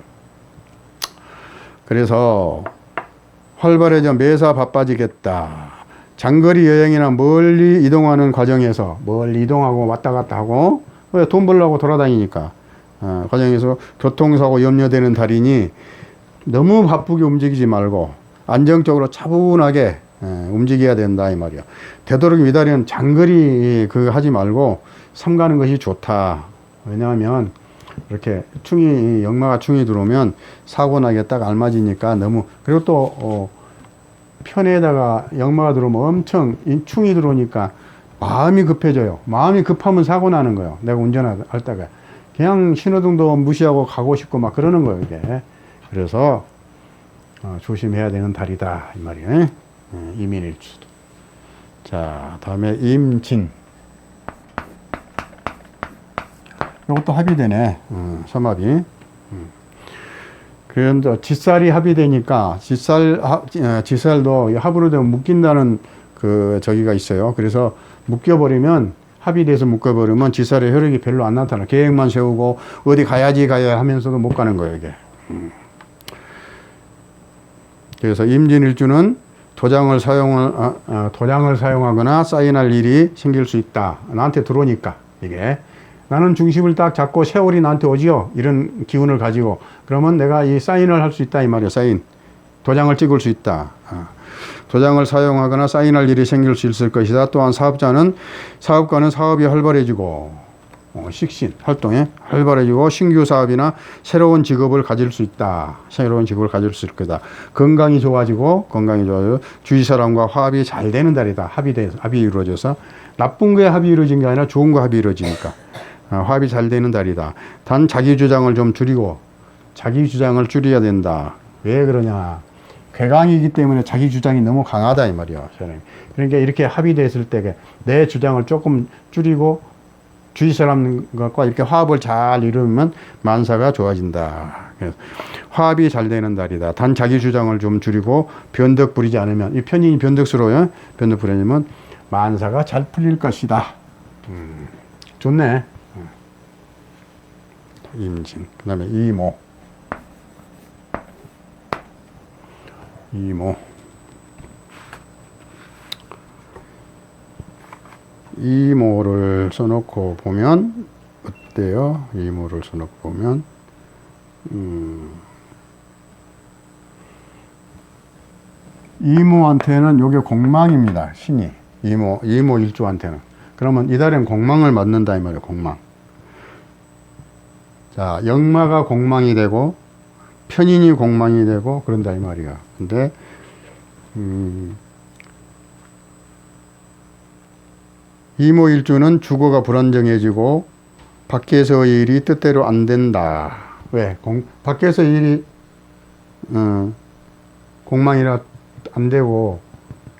그래서 활발해져 매사 바빠지겠다. 장거리 여행이나 멀리 이동하는 과정에서 멀리 이동하고 왔다 갔다 하고 돈 벌려고 돌아다니니까 과정에서 교통사고 염려되는 달이니 너무 바쁘게 움직이지 말고 안정적으로 차분하게 움직여야 된다 이 말이야. 되도록 이달에는 장거리 하지 말고 삼가는 것이 좋다. 왜냐하면 이렇게 역마가 충이 들어오면 사고 나게 딱 알맞으니까 너무. 그리고 또 편에다가 역마가 들어오면 엄청 충이 들어오니까 마음이 급해져요. 마음이 급하면 사고 나는 거예요. 내가 운전할 때가 그냥 신호등도 무시하고 가고 싶고 막 그러는 거예요, 이게. 그래서 조심해야 되는 달이다 이 말이에요. 이민일주. 자, 다음에 임진. 이것도 합의되네. 삼합이. 그런데 지살이 합의되니까 지살도 합으로 되면 묶인다는 그 저기가 있어요. 그래서 묶여버리면 합의돼서 묶어버리면 지살의 효력이 별로 안 나타나. 계획만 세우고 어디 가야지 가야 하면서도 못 가는 거예요, 이게. 그래서 임진일주는 도장을 사용하거나 사인할 일이 생길 수 있다. 나한테 들어오니까 이게. 나는 중심을 딱 잡고 세월이 나한테 오지요. 이런 기운을 가지고. 그러면 내가 이 사인을 할 수 있다 이 말이에요. 사인. 도장을 찍을 수 있다. 도장을 사용하거나 사인할 일이 생길 수 있을 것이다. 또한 사업가는 사업이 활발해지고 식신 활동에 활발해지고 신규 사업이나 새로운 직업을 가질 수 있다. 새로운 직업을 가질 수 있을 거다. 건강이 좋아지고 주위 사람과 화합이 잘 되는 달이다. 합이 이루어져서 나쁜 거에 합이 이루어진 게 아니라 좋은 거 합이 이루어지니까 화합이 잘 되는 달이다. 단 자기 주장을 좀 줄이고 자기 주장을 줄여야 된다. 왜 그러냐? 괴강이기 때문에 자기 주장이 너무 강하다 이 말이야. 그러니까 이렇게 합의됐을 때 내 주장을 조금 줄이고 주위 사람과 이렇게 화합을 잘 이루면 만사가 좋아진다. 그래서 화합이 잘 되는 달이다. 단 자기 주장을 좀 줄이고 변덕 부리지 않으면 이 편인이 변덕스러워요. 변덕 부리면 만사가 잘 풀릴 것이다. 좋네. 임진. 그 다음에 이모. 이모를 써놓고 보면 어때요? 이모를 써놓고 보면 이모한테는 요게 공망입니다. 신이 이모 일주한테는. 그러면 이달엔 공망을 맞는다 이 말이에요. 공망. 자, 역마가 공망이 되고 편인이 공망이 되고 그런다 이 말이야. 근데 이모일주는 주거가 불안정해지고 밖에서의 일이 뜻대로 안 된다. 왜? 밖에서 일이 공망이라 안 되고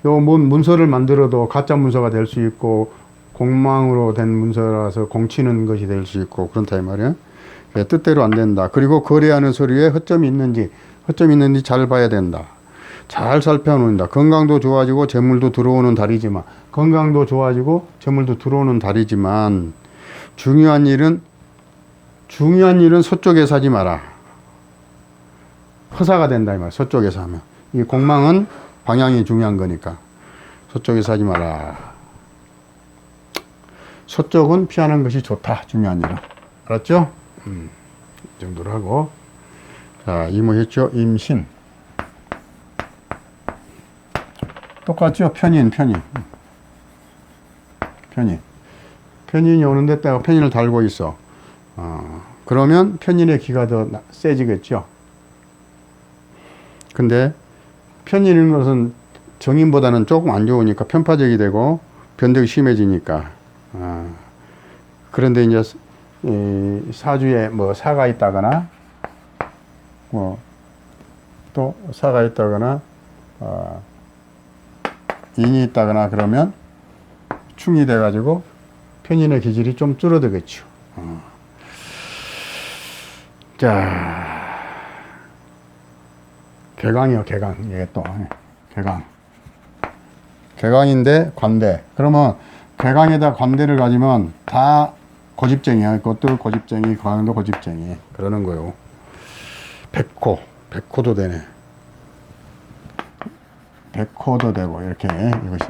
요 문서를 만들어도 가짜 문서가 될 수 있고 공망으로 된 문서라서 공치는 것이 될 수 있고 그렇다 이 말이야. 뜻대로 안 된다. 그리고 거래하는 서류에 허점이 있는지 잘 봐야 된다. 잘 살펴놓는다. 건강도 좋아지고 재물도 들어오는 달이지만 중요한 일은 서쪽에서 하지 마라. 허사가 된다 이 말. 서쪽에서 하면 이 공망은 방향이 중요한 거니까 서쪽에서 하지 마라. 서쪽은 피하는 것이 좋다. 중요한 일은. 알았죠? 이 정도로 하고. 자, 이모 했죠? 임신. 똑같죠? 편인이 오는데 내가 편인을 달고 있어. 그러면 편인의 기가 더 세지겠죠? 근데 편인인 것은 정인보다는 조금 안 좋으니까 편파적이 되고 변덕이 심해지니까. 그런데 이제 사주에 뭐 사가 있다거나 또 사가 있다거나 인이 있다거나 그러면 충이 돼 가지고 편인의 기질이 좀 줄어들겠죠. 자, 개강이요. 개강. 이게 또 개강인데 관대. 그러면 개강에다 관대를 가지면 다 고집쟁이야. 그것도 고집쟁이, 관도 고집쟁이. 그러는 거요. 백호도 되네. 백호도 되고 이렇게 이것이.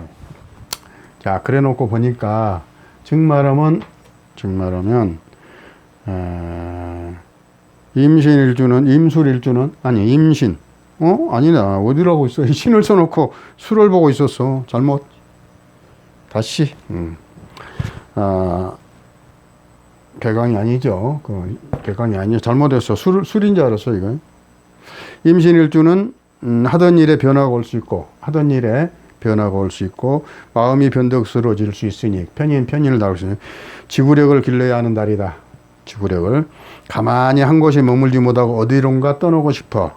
자, 그래 놓고 보니까 증말하면 임술일주는 아니 임신. 아니다. 어디라고 있어? 신을 써놓고 수를 보고 있었어. 잘못. 다시. 개강이 아니죠. 개강이 아니죠. 잘못했어. 술인 줄 알았어, 이거. 임신일주는 하던 일에 변화가 올 수 있고 마음이 변덕스러워질 수 있으니 편인을 다룰 수 있는 지구력을 길러야 하는 달이다. 지구력을. 가만히 한 곳에 머물지 못하고 어디론가 떠나고 싶어.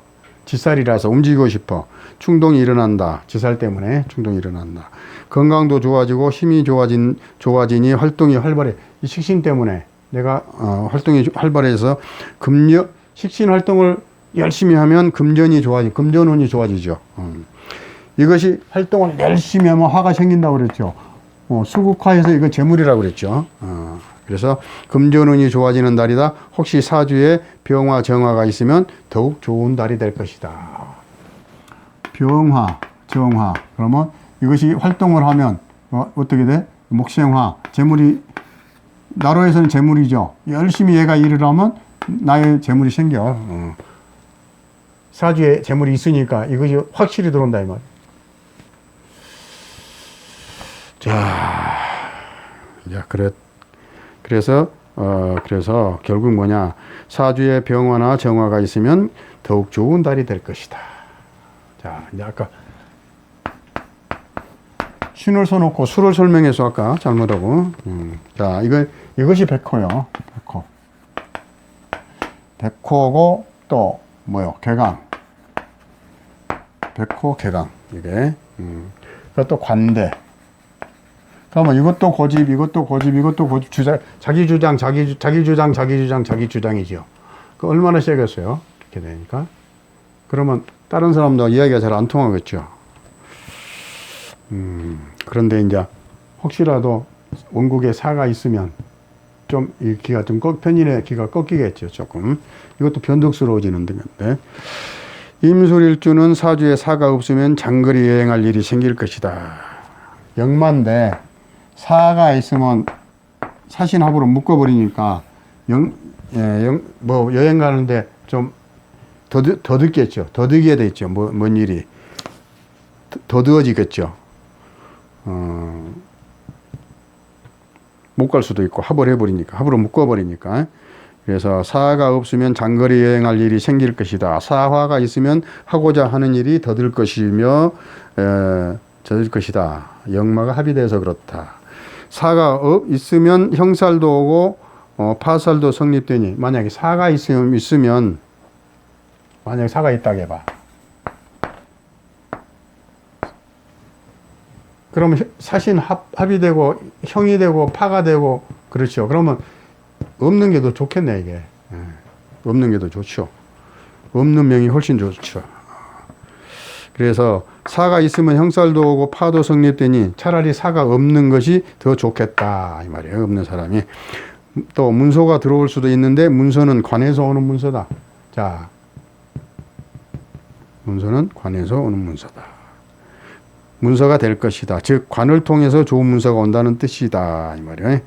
지살이라서 움직이고 싶어. 충동이 일어난다. 지살 때문에 충동이 일어난다. 건강도 좋아지고 힘이 좋아지니 활동이 활발해. 이 식신 때문에 내가 활동이 활발해서 식신 활동을 열심히 하면 금전이 좋아지, 금전운이 좋아지죠. 이것이 활동을 열심히 하면 화가 생긴다고 그랬죠. 수국화해서 이건 재물이라고 그랬죠. 그래서 금전운이 좋아지는 달이다. 혹시 사주에 병화, 정화가 있으면 더욱 좋은 달이 될 것이다. 병화, 정화. 그러면 이것이 활동을 하면 어떻게 돼? 목생화, 재물이, 나로에서는 재물이죠. 열심히 얘가 일을 하면 나의 재물이 생겨. 사주에 재물이 있으니까 이것이 확실히 들어온다 이 말. 자, 그래서 결국 뭐냐, 사주에 병화나 정화가 있으면 더욱 좋은 달이 될 것이다. 자, 이제 아까 신을 써놓고 수를 설명해서 아까 잘못하고. 자, 이것이 백호요. 백호고 또 뭐요? 개강. 백호, 개강. 이게. 그것도 관대. 그러면 이것도 고집, 이것도 고집, 이것도 고집, 자기 주장이죠. 그 얼마나 세겠어요? 이렇게 되니까. 그러면 다른 사람도 이야기가 잘 안 통하겠죠. 그런데 이제 혹시라도 원국에 사가 있으면 좀 이 기가 좀 편인의 기가 꺾이겠죠. 조금. 이것도 변덕스러워지는 건데. 임술일주는 사주에 사가 없으면 장거리 여행할 일이 생길 것이다. 역마인데 사가 있으면 사신합으로 묶어버리니까 여행 가는데 좀 더 듣겠죠. 더 듣게 되죠. 뭔 일이 더뎌지겠죠. 못 갈 수도 있고 합을 해버리니까, 합으로 묶어버리니까. 그래서 사가 없으면 장거리 여행할 일이 생길 것이다. 사화가 있으면 하고자 하는 일이 더딜 것이며 젖을 것이다. 역마가 합의돼서 그렇다. 사가 있으면 형살도 오고 파살도 성립되니, 만약에 사가 있으면 만약에 사가 있다고 해봐. 그러면 사신 합이 되고 형이 되고 파가 되고 그렇죠. 그러면 없는 게 더 좋겠네 이게. 없는 게 더 좋죠. 없는 명이 훨씬 좋죠. 그래서 사가 있으면 형살도 오고 파도 성립되니 차라리 사가 없는 것이 더 좋겠다 이 말이에요. 없는 사람이. 또 문서가 들어올 수도 있는데 문서는 관에서 오는 문서다. 자, 문서는 관에서 오는 문서다. 문서가 될 것이다. 즉 관을 통해서 좋은 문서가 온다는 뜻이다 이 말이에요.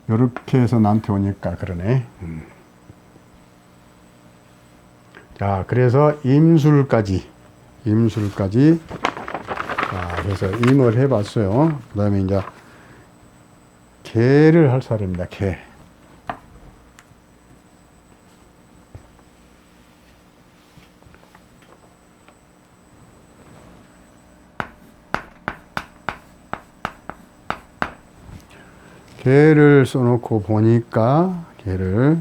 이렇게 해서 나한테 오니까 그러네. 자, 그래서 임술까지. 자, 그래서 임을 해봤어요. 그 다음에 이제 개를 할 사람입니다. 개. 개를 써놓고 보니까 개를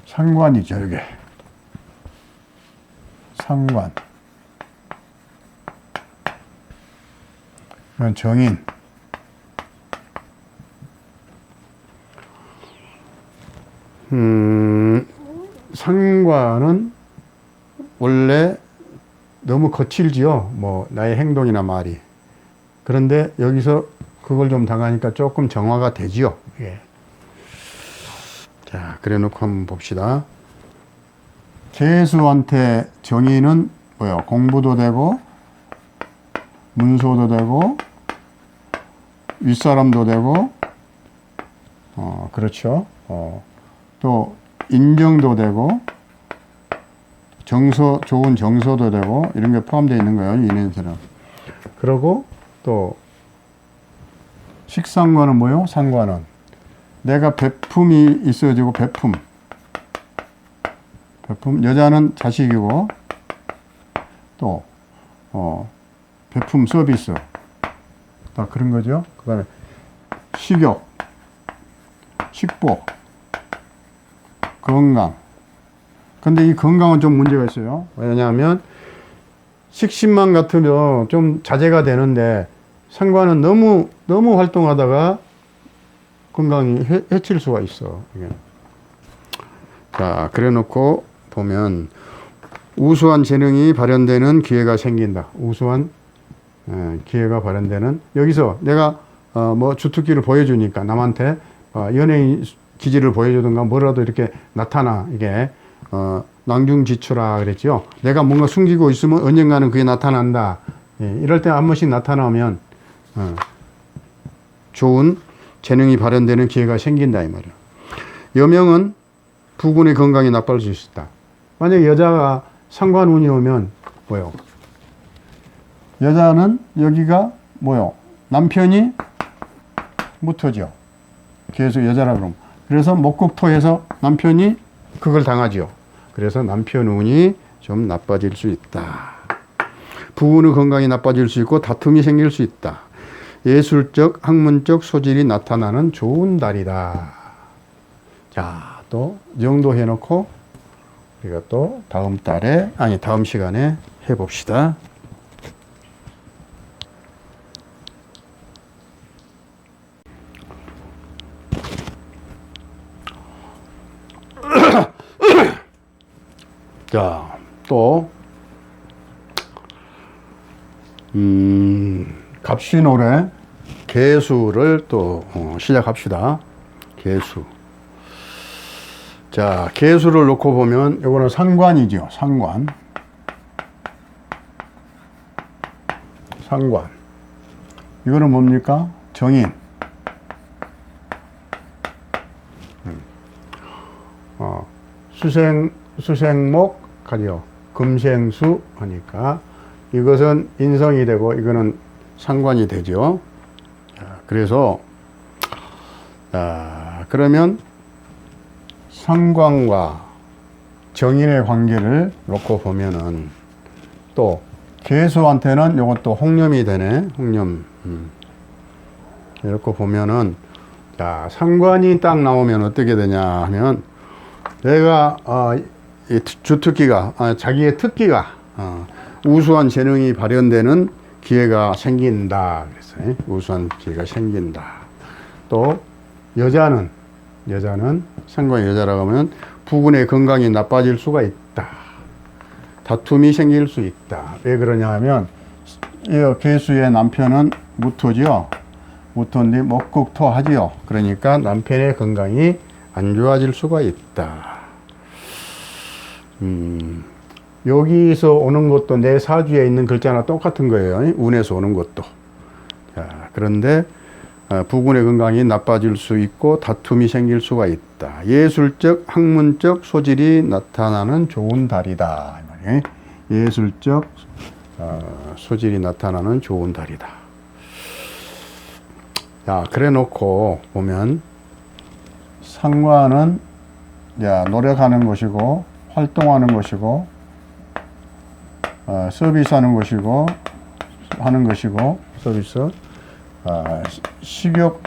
상관이죠. 이게 상관. 이건 정인. 상관은 원래 너무 거칠지요. 뭐 나의 행동이나 말이. 그런데 여기서 그걸 좀 당하니까 조금 정화가 되지요. 예. 자, 그래 놓고 한번 봅시다. 개수한테 정의는 뭐요? 공부도 되고 문소도 되고 윗사람도 되고 그렇죠. 또 인정도 되고 좋은 정서도 되고 이런 게 포함되어 있는 거예요. 인연에서는. 그리고 또 식상관은 뭐요? 상관은 내가 베품이 있어지고 베품 여자는 자식이고 또 배품 서비스 다 그런 거죠. 그 다음에 식욕, 식복, 건강. 근데 이 건강은 좀 문제가 있어요. 왜냐하면 식신만 같으면 좀 자제가 되는데 상관은 너무 활동하다가 건강이 해칠 수가 있어. 이게. 자, 그래 놓고 보면 우수한 재능이 발현되는 기회가 생긴다. 우수한 기회가 발현되는, 여기서 내가 뭐 주특기를 보여주니까 남한테 연예인 기질을 보여주든가 뭐라도 이렇게 나타나. 이게 낭중지추라 그랬죠. 내가 뭔가 숨기고 있으면 언젠가는 그게 나타난다. 예, 이럴 때 한 번씩 나타나면 좋은 재능이 발현되는 기회가 생긴다 이 말이야. 여명은 부군의 건강이 나빠질 수 있다. 만약에 여자가 상관운이 오면 뭐요? 여자는 여기가 뭐요? 남편이 무토죠. 계속 여자라 그러면. 그래서 목국토에서 남편이 그걸 당하죠. 그래서 남편 운이 좀 나빠질 수 있다. 부군의 건강이 나빠질 수 있고 다툼이 생길 수 있다. 예술적, 학문적 소질이 나타나는 좋은 달이다. 자, 또 이 정도 해놓고 우리가 또 다음 시간에 해봅시다. 자, 또 갑신올해 개수를 또 시작합시다. 개수. 자, 개수를 놓고 보면 이거는 상관이죠. 상관. 이거는 뭡니까? 정인. 수생목 가죠. 금생수 하니까 이것은 인성이 되고 이거는 상관이 되죠. 자, 그래서 그러면 상관과 정인의 관계를 놓고 보면은 또 개수한테는 이것도 홍념이 되네. 홍념. 이렇게 보면은 자, 상관이 딱 나오면 어떻게 되냐 하면 내가 이 주특기가 자기의 특기가 우수한 재능이 발현되는 기회가 생긴다. 그래서 우수한 기회가 생긴다. 또 여자는 상관의 여자라고 하면 부군의 건강이 나빠질 수가 있다. 다툼이 생길 수 있다. 왜 그러냐 하면 이 개수의 남편은 무토죠. 무토인데 목국토 하지요. 그러니까 남편의 건강이 안 좋아질 수가 있다. 여기서 오는 것도 내 사주에 있는 글자나 똑같은 거예요. 운에서 오는 것도. 자, 그런데 부군의 건강이 나빠질 수 있고 다툼이 생길 수가 있다. 예술적, 학문적 소질이 나타나는 좋은 달이다. 예술적 소질이 나타나는 좋은 달이다. 자, 그래 놓고 보면 상관은 노력하는 것이고 활동하는 것이고 서비스하는 것이고 하는 것이고 서비스 식욕,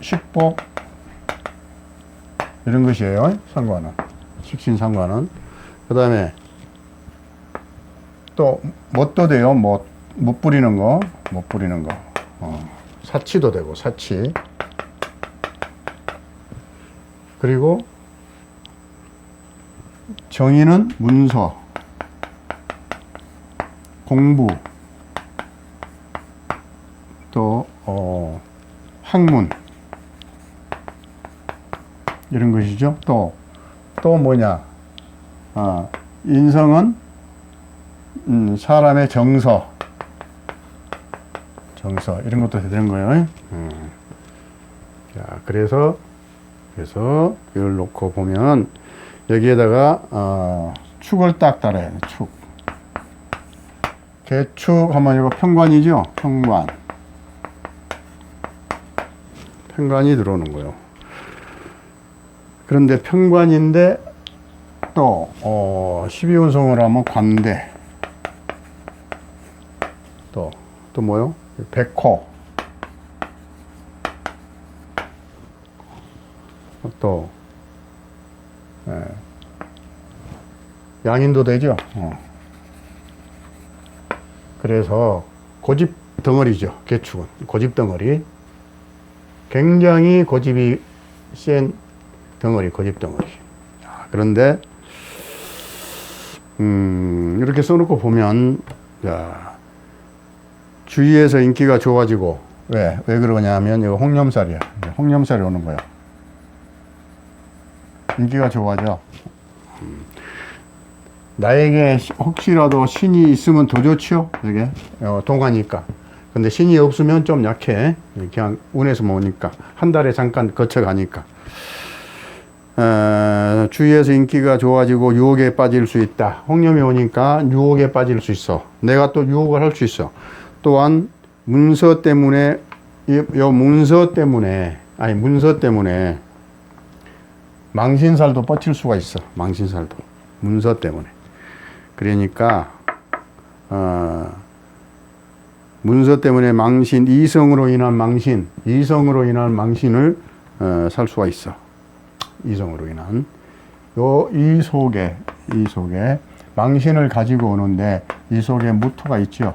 식복 이런 것이에요. 상관은 식신상관은. 그 다음에 또 못도 돼요. 못 부리는 거, 사치도 되고 사치. 그리고 정의는 문서, 공부, 또 학문 이런 것이죠. 또 뭐냐? 인성은 사람의 정서 이런 것도 되는 거예요. 자, 그래서 이걸 놓고 보면 여기에다가 축을 딱 달아야 돼. 축. 개축 하면 이거 편관이죠. 편관이 들어오는 거예요. 그런데 편관인데 또 12운성을 하면 관대. 또 뭐요? 백호. 또 양인도 되죠. 그래서 고집 덩어리죠. 개축은 고집 덩어리. 굉장히 고집이 센 덩어리, 고집 덩어리. 그런데 이렇게 써놓고 보면, 자, 주위에서 인기가 좋아지고, 왜 그러냐 하면 이거 홍념살이야. 홍념살이 오는 거야. 인기가 좋아져. 나에게 혹시라도 신이 있으면 더 좋죠. 이게 동하니까. 근데 신이 없으면 좀 약해. 그냥 운에서 모으니까. 한 달에 잠깐 거쳐가니까. 주위에서 인기가 좋아지고 유혹에 빠질 수 있다. 홍념이 오니까 유혹에 빠질 수 있어. 내가 또 유혹을 할 수 있어. 또한 문서 때문에 문서 때문에 망신살도 뻗칠 수가 있어. 망신살도 문서 때문에. 그러니까 문서 때문에 망신, 이성으로 인한 망신을 살 수가 있어. 이성으로 인한 이 속에 망신을 가지고 오는데 이 속에 무토가 있죠.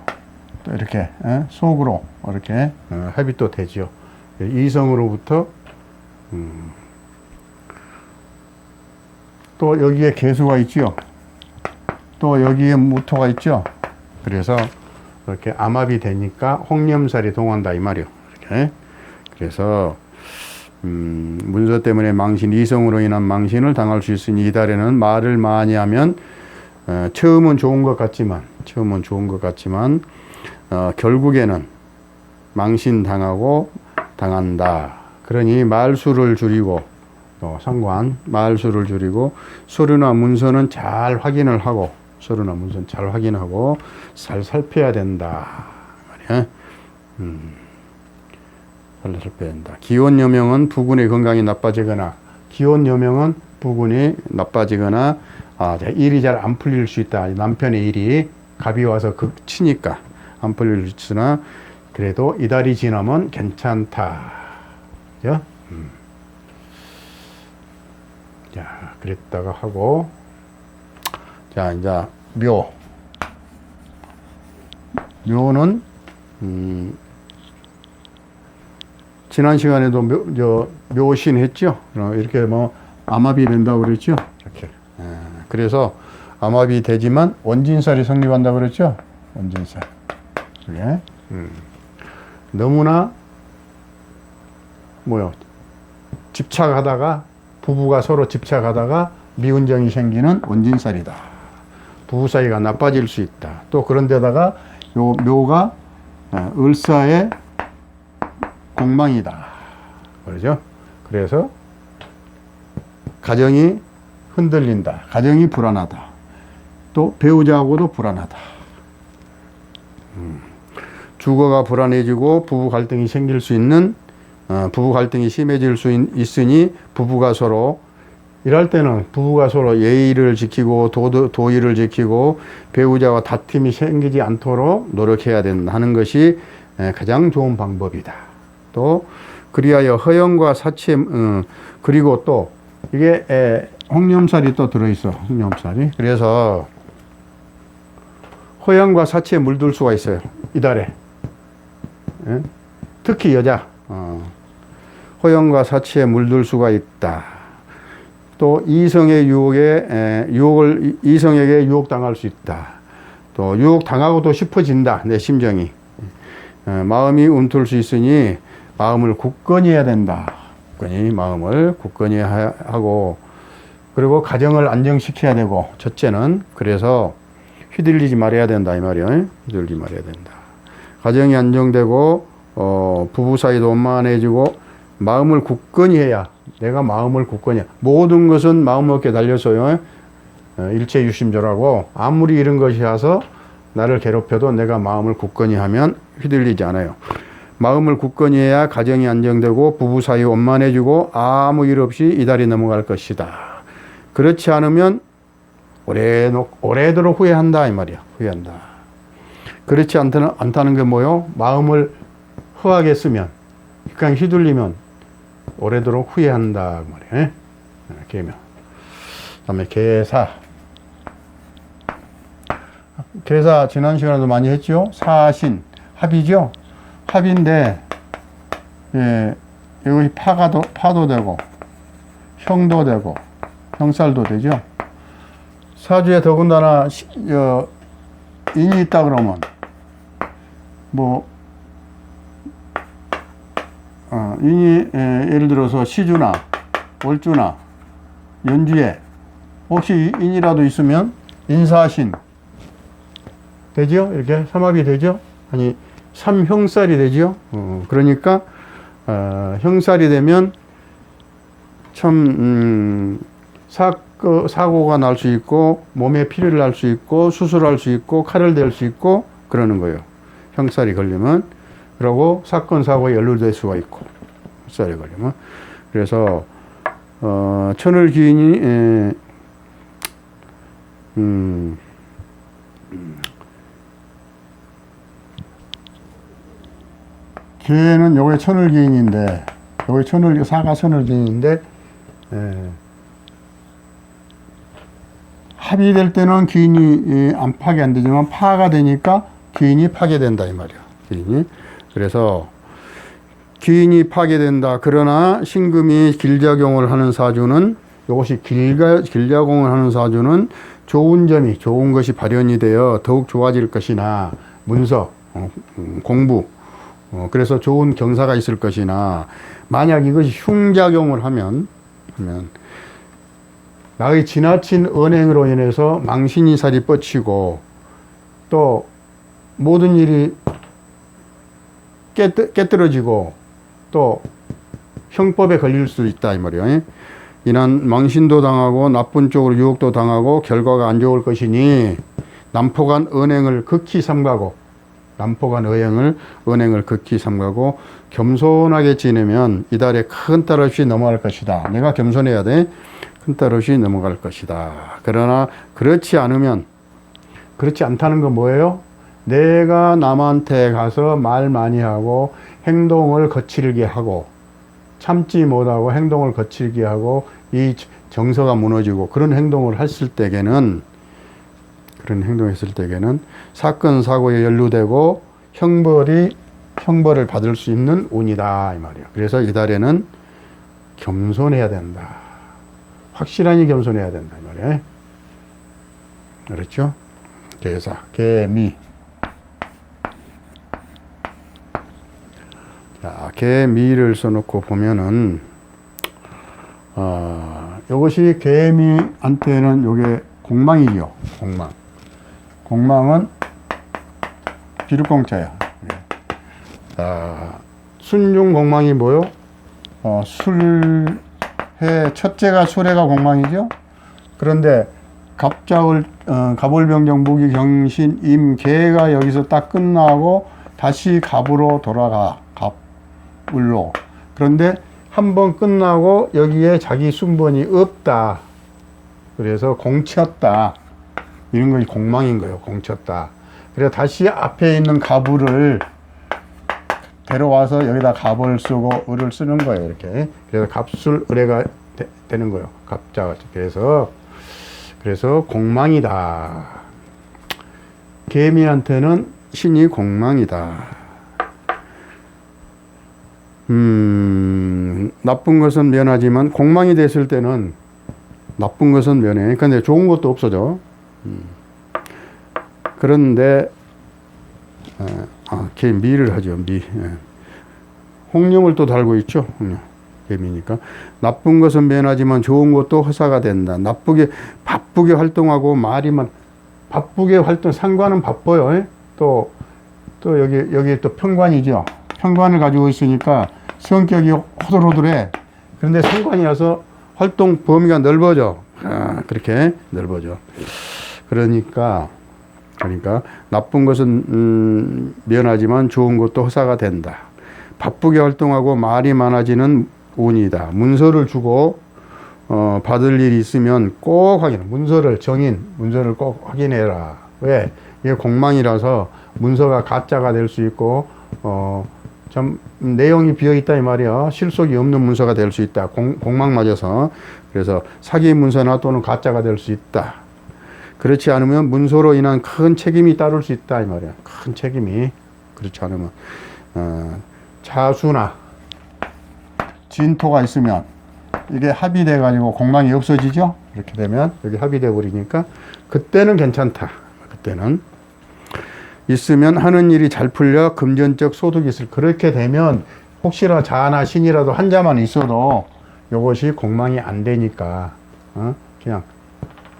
또 이렇게 속으로 이렇게 합의도 되죠. 이성으로부터 또 여기에 개수가 있죠. 또 여기에 무토가 있죠. 그래서 이렇게 암합이 되니까 홍념살이 동한다 이 말이요. 이렇게. 그래서 문서 때문에 이성으로 인한 망신을 당할 수 있으니 이달에는 말을 많이 하면 처음은 좋은 것 같지만 결국에는 망신 당한다. 그러니 말수를 줄이고 말수를 줄이고 서류나 문서는 잘 확인을 하고 잘 살펴야 된다. 말이야. 잘 살펴야 된다. 기혼여명은 부군의 건강이 나빠지거나 일이 잘 안 풀릴 수 있다. 남편의 일이 갑이 와서 치니까 안 풀릴 수 있으나 그래도 이달이 지나면 괜찮다. 그죠? 자, 그랬다가 하고, 자, 이제 묘는 지난 시간에도 묘신 했죠. 이렇게 뭐 암합이 된다고 그랬죠. 이렇게. 그래서 암합이 되지만 원진살이 성립한다고 그랬죠. 원진살. 그게 너무나 부부가 서로 집착하다가 미운정이 생기는 원진살이다. 부부 사이가 나빠질 수 있다. 또 그런 데다가 요 묘가 을사의 공망이다. 그러죠? 그래서 가정이 흔들린다. 가정이 불안하다. 또 배우자하고도 불안하다. 주거가 불안해지고 부부 갈등이 생길 수 있는 부부 갈등이 심해질 수 있으니 이럴 때는 부부가 서로 예의를 지키고 도의를 지키고 배우자와 다툼이 생기지 않도록 노력해야 하는 것이 가장 좋은 방법이다. 또 그리하여 허영과 사치 그리고 또 이게 홍념살이 또 들어있어. 홍념살이. 그래서 허영과 사치에 물들 수가 있어요. 이달에. 특히 여자. 허영과 사치에 물들 수가 있다. 또 이성의 이성에게 유혹당할 수 있다. 또 유혹당하고도 싶어진다. 내 심정이. 마음이 움틀 수 있으니 마음을 굳건히 해야 된다. 마음을 굳건히 하고 그리고 가정을 안정시켜야 되고 첫째는 그래서 휘둘리지 말아야 된다 이 말이에요. 휘둘리지 말아야 된다. 가정이 안정되고 부부 사이도 원만해지고 마음을 굳건히 해야 내가 마음을 굳건히 모든 것은 마음 먹게 달려서요. 일체유심조라고 아무리 이런 것이 와서 나를 괴롭혀도 내가 마음을 굳건히 하면 휘둘리지 않아요. 마음을 굳건히 해야 가정이 안정되고 부부 사이 원만해지고 아무 일 없이 이달이 넘어갈 것이다. 그렇지 않으면 오래도록 후회한다 이 말이야. 후회한다. 그렇지 않다는 게 뭐요? 마음을 허하게 쓰면, 그냥 휘둘리면 오래도록 후회한다 그 말이에요. 계명. 그다음에 계사. 계사 지난 시간에도 많이 했죠. 사신 합이죠. 합인데 이것이 파도 되고 형도 되고 형살도 되죠. 사주에 더군다나 인이 있다 그러면 인이 예를 들어서 시주나 월주나 연주에 혹시 인이라도 있으면 인사신 되죠? 이렇게 삼합이 되죠? 아니 삼형살이 되죠? 그러니까 형살이 되면 참 사고가 날 수 있고 몸에 피를 날 수 있고 수술할 수 있고 칼을 댈 수 있고 그러는 거예요. 형살이 걸리면. 그러고 사건 사고에 연루될 수가 있고 형살이 걸리면. 그래서 천을 기인이 걔는 요게 천을기인인데, 요게 사가 천을기인인데, 합이 될 때는 기인이 안 파괴 안 되지만 파가 되니까 기인이 파괴된다 이 말이야. 기인이. 그래서 기인이 파괴된다. 그러나 신금이 길작용을 하는 사주는, 이것이 길작용을 하는 사주는 좋은 점이, 좋은 것이 발현이 되어 더욱 좋아질 것이나 문서, 공부, 그래서 좋은 경사가 있을 것이나, 만약 이것이 흉작용을 하면 나의 지나친 언행으로 인해서 망신이 살이 뻗치고 또 모든 일이 깨뜨려지고 또 형법에 걸릴 수 있다 이 말이에요. 이난 망신도 당하고 나쁜 쪽으로 유혹도 당하고 결과가 안 좋을 것이니 남포간 언행을 극히 삼가고, 남포간 언행을 극히 삼가고 겸손하게 지내면 이달에 큰 딸 없이 넘어갈 것이다. 내가 겸손해야 돼. 큰 딸 없이 넘어갈 것이다. 그러나 그렇지 않다는 건 뭐예요? 내가 남한테 가서 말 많이 하고 행동을 거칠게 하고 참지 못하고 행동을 거칠게 하고 이 정서가 무너지고 그런 행동을 했을 때에는 사건 사고에 연루되고 형벌을 받을 수 있는 운이다 이 말이에요. 그래서 이달에는 겸손해야 된다. 확실하게 겸손해야 된다 이 말이에요. 그렇죠? 계사, 개미. 자, 개미를 써놓고 보면은 이것이 개미한테는 요게 공망이죠. 공망은 비륵공자야. 순중 공망이 뭐요? 첫째가 수레가 공망이죠. 그런데 갑을병정 무기 경신 임 개가 여기서 딱 끝나고 다시 갑으로 돌아가. 갑을로. 그런데 한번 끝나고 여기에 자기 순번이 없다. 그래서 공쳤다. 이런 것이 공망인 거예요. 공쳤다. 그래서 다시 앞에 있는 갑을을 데려와서 여기다 갑을 쓰고 을을 쓰는 거예요. 이렇게. 그래서 갑술 을해가 되는 거예요. 갑자가. 그래서 공망이다. 개미한테는 신이 공망이다. 나쁜 것은 면하지만 공망이 됐을 때는 나쁜 것은 면해. 근데 좋은 것도 없어져. 그런데 개미를 하죠. 홍룡을 또 달고 있죠. 개미니까. 나쁜 것은 면하지만 좋은 것도 허사가 된다. 바쁘게 활동하고 상관은 바빠요. 또 여기 또 편관이죠. 편관을 가지고 있으니까 성격이 호들호들해. 그런데 상관이라서 활동 범위가 넓어져. 그렇게 넓어져. 그러니까 나쁜 것은 면하지만 좋은 것도 허사가 된다. 바쁘게 활동하고 말이 많아지는 운이다. 문서를 주고 받을 일이 있으면 꼭 문서를 꼭 확인해라. 왜? 이게 공망이라서 문서가 가짜가 될 수 있고 좀 내용이 비어 있다 이 말이야. 실속이 없는 문서가 될 수 있다. 공망 맞아서. 그래서 사기 문서나 또는 가짜가 될 수 있다. 그렇지 않으면 문서로 인한 큰 책임이 따를 수 있다 이 말이야. 큰 책임이. 그렇지 않으면 자수나 진토가 있으면 이게 합의돼 가지고 공망이 없어지죠. 이렇게 되면 여기 합의돼 버리니까 그때는 괜찮다. 그때는 있으면 하는 일이 잘 풀려 금전적 소득이 있을. 그렇게 되면 혹시나 자나 신이라도 한 자만 있어도 이것이 공망이 안 되니까 그냥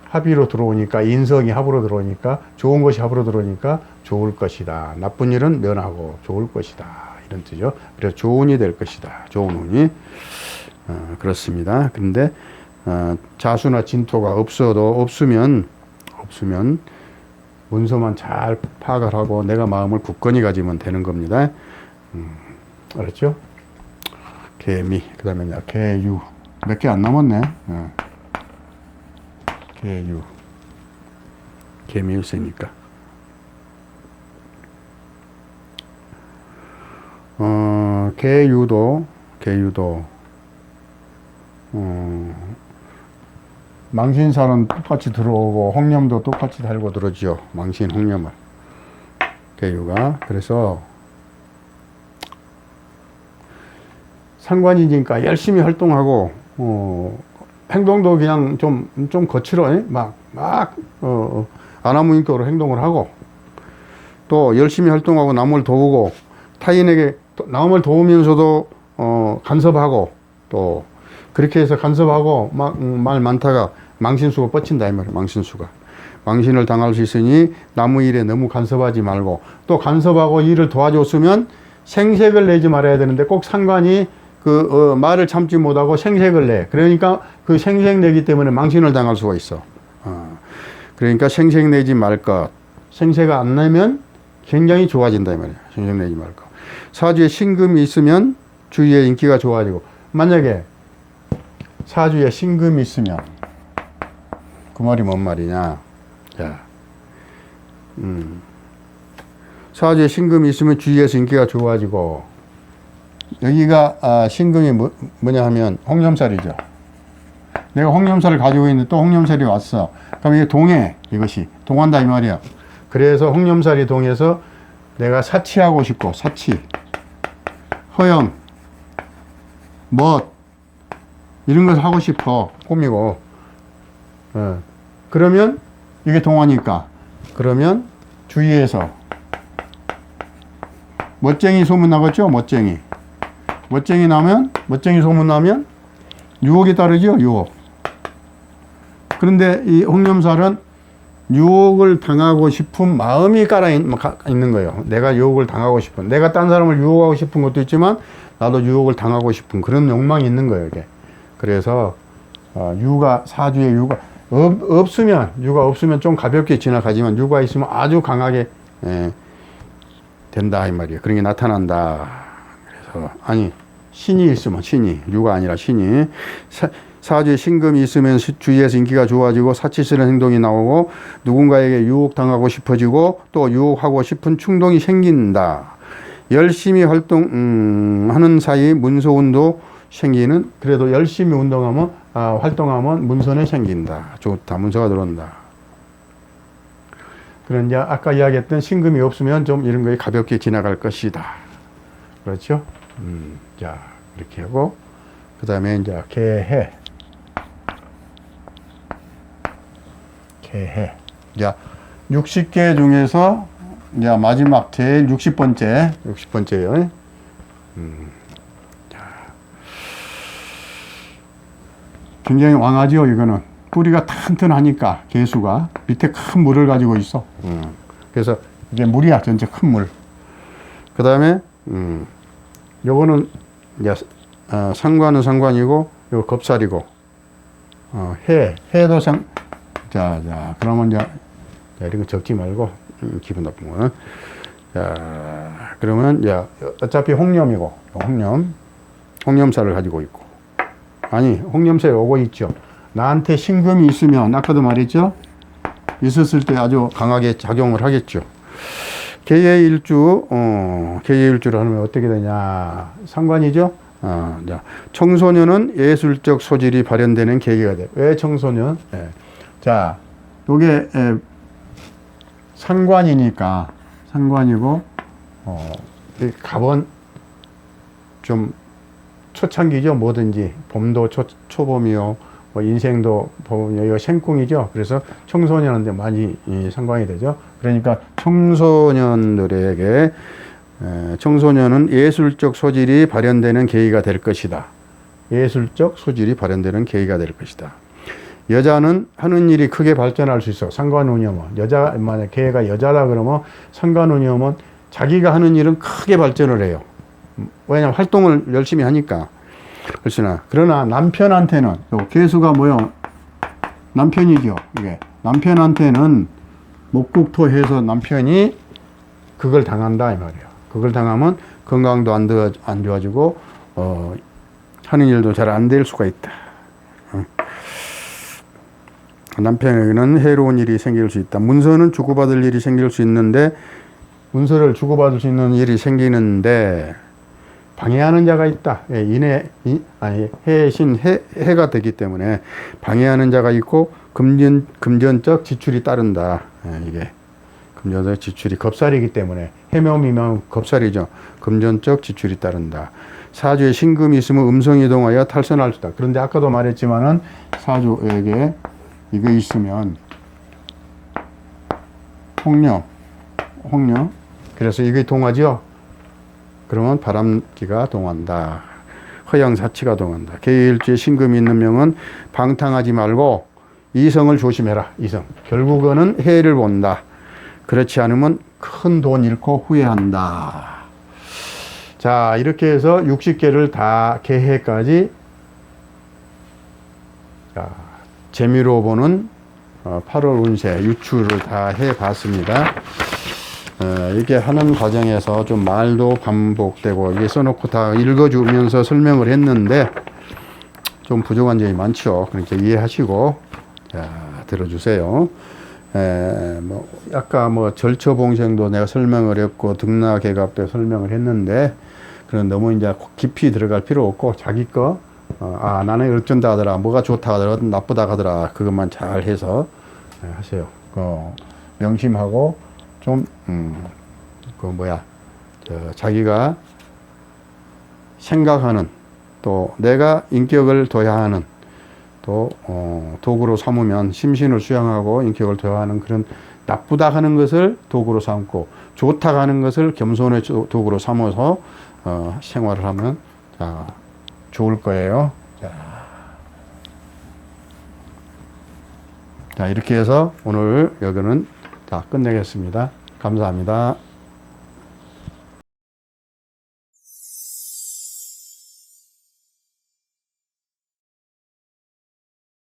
합의로 들어오니까, 인성이 합으로 들어오니까, 좋은 것이 합으로 들어오니까 좋을 것이다. 나쁜 일은 면하고 좋을 것이다. 이런 뜻이죠. 그래서 좋은이 될 것이다. 좋은 운이. 그렇습니다. 근데 자수나 진토가 없으면 문서만 잘 파악을 하고 내가 마음을 굳건히 가지면 되는 겁니다. 알았죠? 개미, 그 다음에 개유. 몇 개 안 남았네. 개유. 개미 있으니까. 개유도 망신살은 똑같이 들어오고 홍념도 똑같이 달고 들어오죠. 망신, 홍념을. 개유가. 그래서 상관이니까 열심히 활동하고 행동도 그냥 좀 거칠어. 아나무인격으로 행동을 하고 또 열심히 활동하고 남을 도우고 타인에게 남을 도우면서도 간섭하고 또 그렇게 해서 간섭하고 말 많다가 망신수가 뻗친다 이 말이야. 망신을 당할 수 있으니 남의 일에 너무 간섭하지 말고 또 간섭하고 일을 도와줬으면 생색을 내지 말아야 되는데 꼭 상관이 말을 참지 못하고 생색을 내. 그러니까 그 생색 내기 때문에 망신을 당할 수가 있어. 그러니까 생색 내지 말 것. 생색 안 내면 굉장히 좋아진다 이 말이야. 생색 내지 말 것. 사주에 신금이 있으면 주위에 인기가 좋아지고, 만약에 사주에 신금이 있으면 그 말이 뭔 말이냐. 자, 사주에 신금이 있으면 주위에서 인기가 좋아지고, 여기가 신금이 뭐냐 하면 홍념살이죠. 내가 홍념살을 가지고 있는데 또 홍념살이 왔어. 그럼 이게 동해, 이것이 동한다 이 말이야. 그래서 홍념살이 동해서 내가 사치하고 싶고, 사치, 허영, 멋 이런 걸 하고 싶어. 꾸미고. 그러면 이게 동하니까, 그러면 주위에서 멋쟁이 소문 나겠죠. 멋쟁이 소문 나면 유혹이 따르죠. 유혹. 그런데 이 홍념살은 유혹을 당하고 싶은 마음이 있는 거예요. 내가 유혹을 당하고 싶은, 내가 딴 사람을 유혹하고 싶은 것도 있지만 나도 유혹을 당하고 싶은 그런 욕망이 있는 거예요. 이게. 그래서 사주에 유가 없으면 좀 가볍게 지나가지만 유가 있으면 아주 강하게 된다 이 말이에요. 그런 게 나타난다. 그래서 신이 있으면, 유가 아니라 신이, 사주에 신금이 있으면 주위에서 인기가 좋아지고 사치스러운 행동이 나오고 누군가에게 유혹당하고 싶어지고 또 유혹하고 싶은 충동이 생긴다. 열심히 활동하는 사이 문서운도 생기는. 그래도 열심히 활동하면 문서는 생긴다. 좋다. 문서가 들어온다. 그런데 아까 이야기했던 신금이 없으면 좀 이런 거에 가볍게 지나갈 것이다. 그렇죠? 자, 이렇게 하고, 그 다음에 이제 개해. 자, 60개 중에서 이제 마지막 제일 60번째요. 자, 굉장히 왕하지요. 이거는 뿌리가 튼튼하니까 개수가 밑에 큰 물을 가지고 있어. 그래서 이게 물이야. 전체 큰 물. 그 다음에 요거는 이제 상관은 상관이고 요거 겁살이고, 해도 자, 그러면 이제 이런 거 적지 말고, 기분 나쁜 거는. 자, 그러면 이제 어차피 홍념이고, 홍념살을 가지고 있고, 홍념살이 오고 있죠. 나한테 신금이 있으면, 아까도 말했죠. 있었을 때 아주 강하게 작용을 하겠죠. 계예일주, 계예일주를 하면 어떻게 되냐. 상관이죠? 자, 청소년은 예술적 소질이 발현되는 계기가 돼. 왜 청소년? 예. 자, 요게, 상관이니까, 상관이고, 이 갑은 좀 초창기죠. 뭐든지. 봄도 초봄이요. 뭐 인생도 봄이요. 이거 생궁이죠. 그래서 청소년한테 많이 상관이 되죠. 그러니까 청소년들에게 청소년은 예술적 소질이 발현되는 계기가 될 것이다. 예술적 소질이 발현되는 계기가 될 것이다. 여자는 하는 일이 크게 발전할 수 있어. 상관운이면 여자 만약 걔가 여자다 그러면 상관운이면 자기가 하는 일은 크게 발전을 해요. 왜냐하면 활동을 열심히 하니까. 그러나 남편한테는 계수가 뭐요? 남편이죠. 이게 남편한테는 목국토해서 남편이 그걸 당한다 이 말이에요. 그걸 당하면 건강도 안 좋아지고 하는 일도 잘 안 될 수가 있다. 남편에게는 해로운 일이 생길 수 있다. 문서는 주고받을 일이 생길 수 있는데 문서를 주고받을 수 있는 일이 생기는데 방해하는 자가 있다. 해가 되기 때문에 방해하는 자가 있고 금전적 지출이 따른다. 이게 금전적 지출이 겁살이기 때문에 해묘미면 겁살이죠. 금전적 지출이 따른다. 사주에 신금이 있으면 음성이동하여 탈선할 수 있다. 그런데 아까도 말했지만은 사주에게 이거 있으면 홍려. 그래서 이게 동하죠. 그러면 바람기가 동한다. 허양사치가 동한다. 계일주에 신금이 있는 명은 방탕하지 말고 이성을 조심해라. 이성. 결국은 해를 본다. 그렇지 않으면 큰 돈 잃고 후회한다. 자, 이렇게 해서 60개를 다 개해까지 자, 재미로 보는 8월 운세 유추를 다 해봤습니다. 이렇게 하는 과정에서 좀 말도 반복되고 이게 써놓고 다 읽어주면서 설명을 했는데 좀 부족한 점이 많죠. 그러니까 이해하시고 자, 들어주세요. 아까 절처봉생도 내가 설명을 했고 등락개갑도 설명을 했는데 그런 너무 이제 깊이 들어갈 필요 없고 자기 거 나는 어쩐다 하더라, 뭐가 좋다 하더라, 나쁘다 하더라, 그것만 잘 해서 하세요. 명심하고 좀 자기가 생각하는 또 내가 인격을 둬야 하는 또 도구로 삼으면 심신을 수양하고 인격을 둬야 하는 그런 나쁘다 하는 것을 도구로 삼고 좋다 하는 것을 겸손의 도구로 삼아서 생활을 하면 좋을 거예요. 자, 이렇게 해서 오늘 여기는 다 끝내겠습니다. 감사합니다.